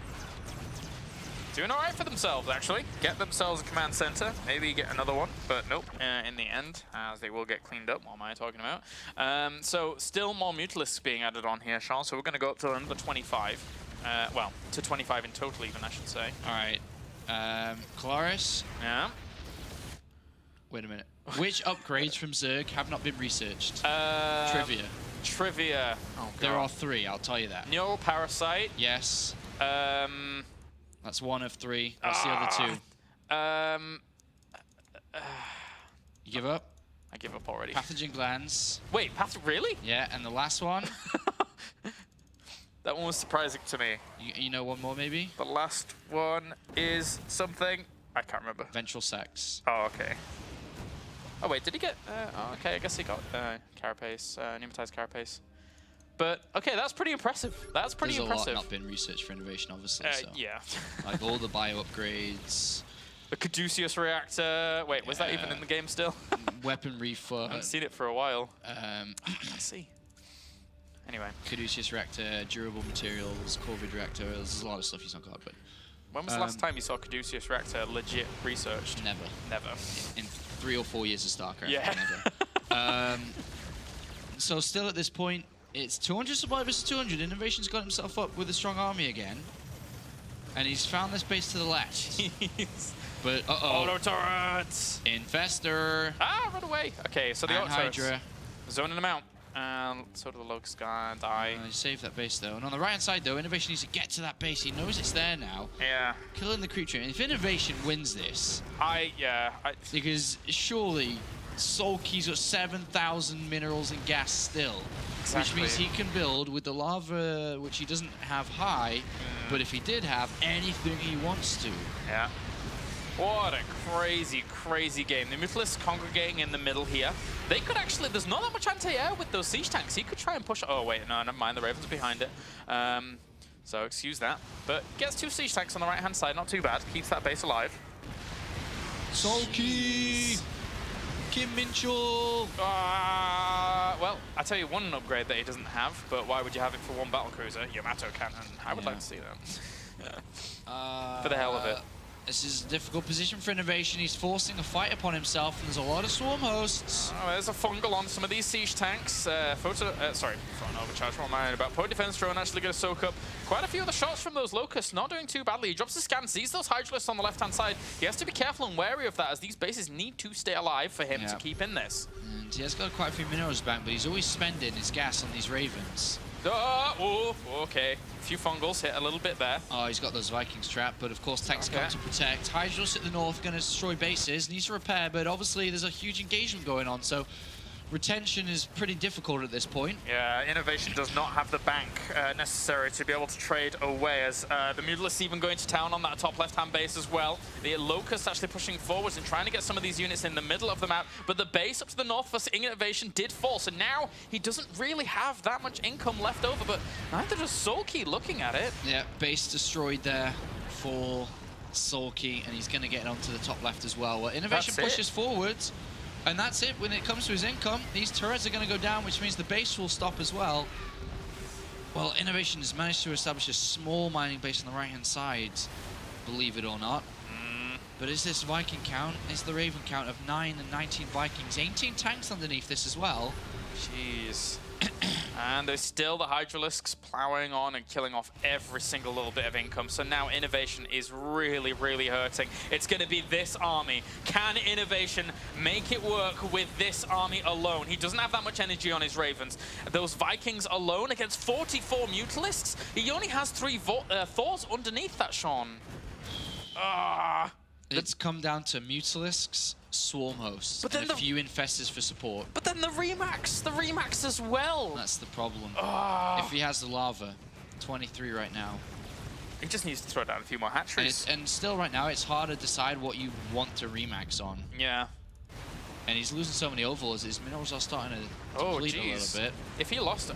Doing all right for themselves, actually. Get themselves a command center. Maybe get another one, but nope. In the end, as they will get cleaned up. What am I talking about? So still more Mutalisks being added on here, Sean. So we're going to go up to another 25. Well, to 25 in total, even, I should say. All right. Katowice. Yeah. Wait a minute. Which upgrades from Zerg have not been researched? Trivia. Oh, God. There are 3, I'll tell you that. Neural Parasite. Yes. That's 1 of 3. That's the other 2. You give up? I give up already. Pathogen glands. Wait, really? Yeah, and the last one? That one was surprising to me. You know one more, maybe? The last one is something... I can't remember. Ventral sex. Oh, okay. Oh, wait, did he get... oh, okay, I guess he got carapace, pneumatized carapace. But, okay, that's pretty impressive. That's pretty impressive. There's a lot not been researched for INnoVation, obviously. So. Yeah. Like all the bio upgrades. The Katowice reactor. Wait, was that even in the game still? Weaponry for... I haven't seen it for a while. Let's see. Anyway. Katowice reactor, durable materials, COVID reactor. There's a lot of stuff he's not got, but... When was the last time you saw Katowice reactor legit researched? Never. Never. In 3 or 4 years of StarCraft. Yeah. Never. So still at this point, It's 200 supply versus 200. INnoVation's got himself up with a strong army again. And he's found this base to the left. Jeez. But, Auto turrets! Infestor. Ah, run away. Okay, so the And auto turrets. Hydra. Zoning them out. And so do the Locust guy and die. He saved that base, though. And on the right-hand side, though, INnoVation needs to get to that base. He knows it's there now. Yeah. Killing the creep train. If INnoVation wins this, Yeah. because surely SoulKey's got 7,000 minerals and gas still. Exactly. Which means he can build with the lava, which he doesn't have high, but if he did have anything he wants to. Yeah. What a crazy, crazy game. The Mutalisks congregating in the middle here. They could actually, there's not that much anti-air with those siege tanks. He could try and push, oh wait, no, never mind, the Ravens are behind it. So excuse that. But gets 2 siege tanks on the right-hand side, not too bad. Keeps that base alive. SoulKey! Kim Minchul! Well, I tell you one upgrade that he doesn't have, but why would you have it for 1 battlecruiser? Yamato cannon. I would like to see that. For the hell of it. This is a difficult position for INnoVation. He's forcing a fight upon himself, and there's a lot of swarm hosts. Oh, there's a fungal on some of these siege tanks. Phone overcharge, what am I about? Point defense drone actually going to soak up quite a few of the shots from those locusts. Not doing too badly. He drops the scan, sees those hydralisks on the left-hand side. He has to be careful and wary of that, as these bases need to stay alive for him to keep in this. And he has got quite a few minerals back, but he's always spending his gas on these Ravens. Oh, okay. A few fungals hit a little bit there. Oh, he's got those Vikings trapped, but of course tanks come to protect. Hydrals at the north going to destroy bases, needs to repair, but obviously there's a huge engagement going on, so retention is pretty difficult at this point. Yeah, INnoVation does not have the bank necessary to be able to trade away, as the Mutalisks even going to town on that top left-hand base as well. The Locust actually pushing forwards and trying to get some of these units in the middle of the map, but the base up to the north for INnoVation did fall, so now he doesn't really have that much income left over, but neither does SoulKey looking at it. Yeah, base destroyed there for SoulKey, and he's going to get onto the top left as well. Well, INnoVation pushes forwards. And that's it. When it comes to his income, these turrets are going to go down, which means the base will stop as well. Well, INnoVation has managed to establish a small mining base on the right-hand side, believe it or not. But is this Viking count? Is the Raven count of 9 and 19 Vikings? 18 tanks underneath this as well. Jeez. And there's still the Hydralisks plowing on and killing off every single little bit of income. So now INnoVation is really, really hurting. It's going to be this army. Can INnoVation make it work with this army alone? He doesn't have that much energy on his Ravens. Those Vikings alone against 44 Mutalisks? He only has 3 Thors underneath that, Sean. It's come down to Mutalisks, Swarm Hosts, but and a few Infestors for support. But then the Remax as well. That's the problem. If he has the lava, 23 right now. He just needs to throw down a few more hatcheries. And still right now, it's hard to decide what you want to Remax on. Yeah. And he's losing so many overlords, his minerals are starting to deplete a little bit. If he lost,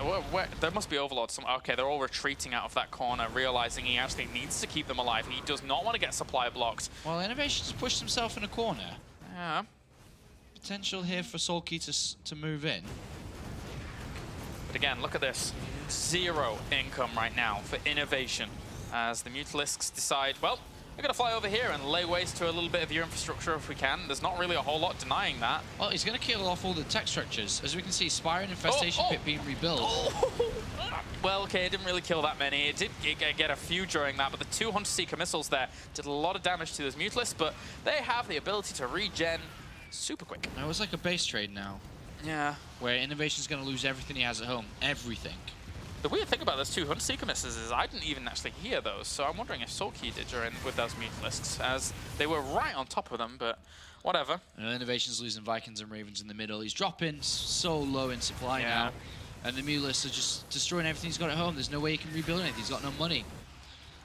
there must be overlords. Okay, they're all retreating out of that corner, realizing he actually needs to keep them alive. He does not want to get supply blocked. Well, INnoVation's pushed himself in a corner. Yeah. Potential here for SoulKey to move in. But again, look at this. 0 income right now for INnoVation, as the Mutalisks decide, well, we're going to fly over here and lay waste to a little bit of your infrastructure if we can. There's not really a whole lot denying that. Well, he's going to kill off all the tech structures. As we can see, Spire and Infestation Pit being rebuilt. Well, okay, it didn't really kill that many. It did get a few during that, but the 2 Hunter Seeker missiles there did a lot of damage to those Mutalisks, but they have the ability to regen super quick. It was like a base trade now. Yeah. Where INnoVation's going to lose everything he has at home. Everything. The weird thing about those 2 Hunter Seeker missiles is I didn't even actually hear those, so I'm wondering if SoulKey did during with those Mutalisks, as they were right on top of them, but whatever. INnoVation's losing Vikings and Ravens in the middle. He's dropping so low in supply now. And the Mutalisks are just destroying everything he's got at home. There's no way he can rebuild anything. He's got no money.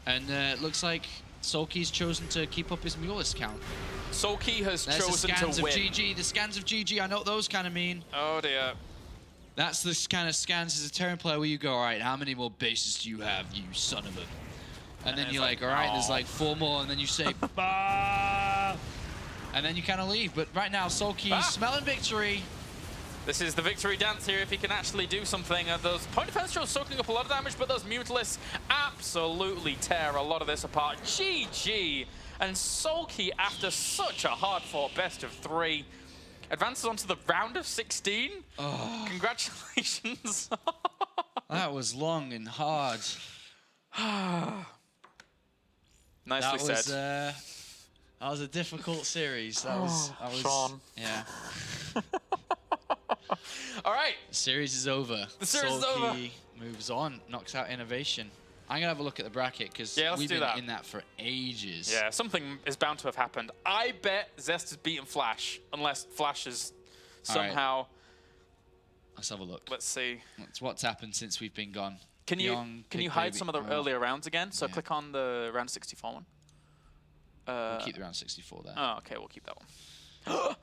And it looks like SoulKey's chosen to keep up his Mulist count. SoulKey has There's chosen the scans to win. Of GG, the scans of GG, I know what those kind of mean. Oh dear. That's the kind of scans as a Terran player where you go, all right, how many more bases do you have, you son of a... And then you're like, all right, there's like 4 more, and then you say, bah! And then you kind of leave. But right now, SoulKey's smelling victory. This is the victory dance here if he can actually do something. Those point defense drills soaking up a lot of damage, but those Mutalisks absolutely tear a lot of this apart. GG! And SoulKey, after such a hard-fought best of 3, advances onto the round of 16. Oh. Congratulations. That was long and hard. Nicely said. That was a difficult series. That was Sean. yeah. All right. The series is over. The series is over. SoulKey moves on, knocks out INnoVation. I'm gonna have a look at the bracket because Yeah, let's we've do been that. in that for ages. Yeah, something is bound to have happened. I bet Zest has beaten Flash, unless Flash is All right. somehow. Let's have a look. Let's see. That's what's happened since we've been gone. Can you Young, can you Big hide Baby- some of the oh, earlier rounds again? So yeah. click on the round 64 one. We'll keep the round 64 there. Oh, okay, we'll keep that one.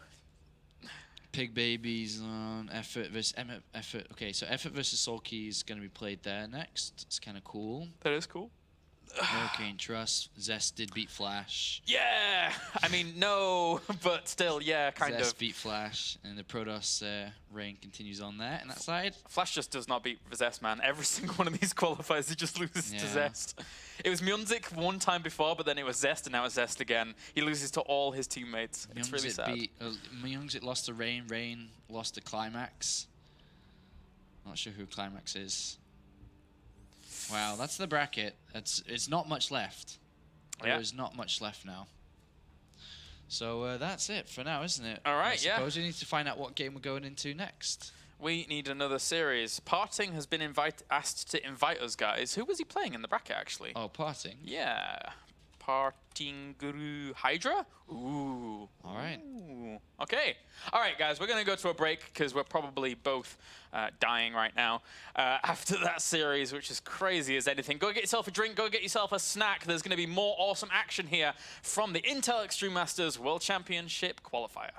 Pig Babies on Effort versus Effort. Okay, so Effort versus SoulKey is going to be played there next. It's kind of cool. That is cool. Hurricane Trust. Zest did beat Flash. Yeah, I mean no, but still, yeah, kind Zest of. beat Flash, and the Protoss reign continues on there and that side. Flash just does not beat Zest, man. Every single one of these qualifiers, he just loses to Yeah. Zest. It was Munzik one time before, but then it was Zest, and now it's Zest again. He loses to all his teammates. It's really sad. Myungsit lost to Rain. Rain lost to Climax. Not sure who Climax is. Wow, that's the bracket. It's not much left. Yeah. There is not much left now. So that's it for now, isn't it? All right, I yeah. suppose we need to find out what game we're going into next. We need another series. Parting has been asked to invite us, guys. Who was he playing in the bracket, actually? Oh, Parting. Yeah. Parting Guru Hydra? Ooh. All right. Ooh. Okay. All right, guys, we're going to go to a break because we're probably both dying right now after that series, which is crazy as anything. Go get yourself a drink. Go get yourself a snack. There's going to be more awesome action here from the Intel Extreme Masters World Championship Qualifier.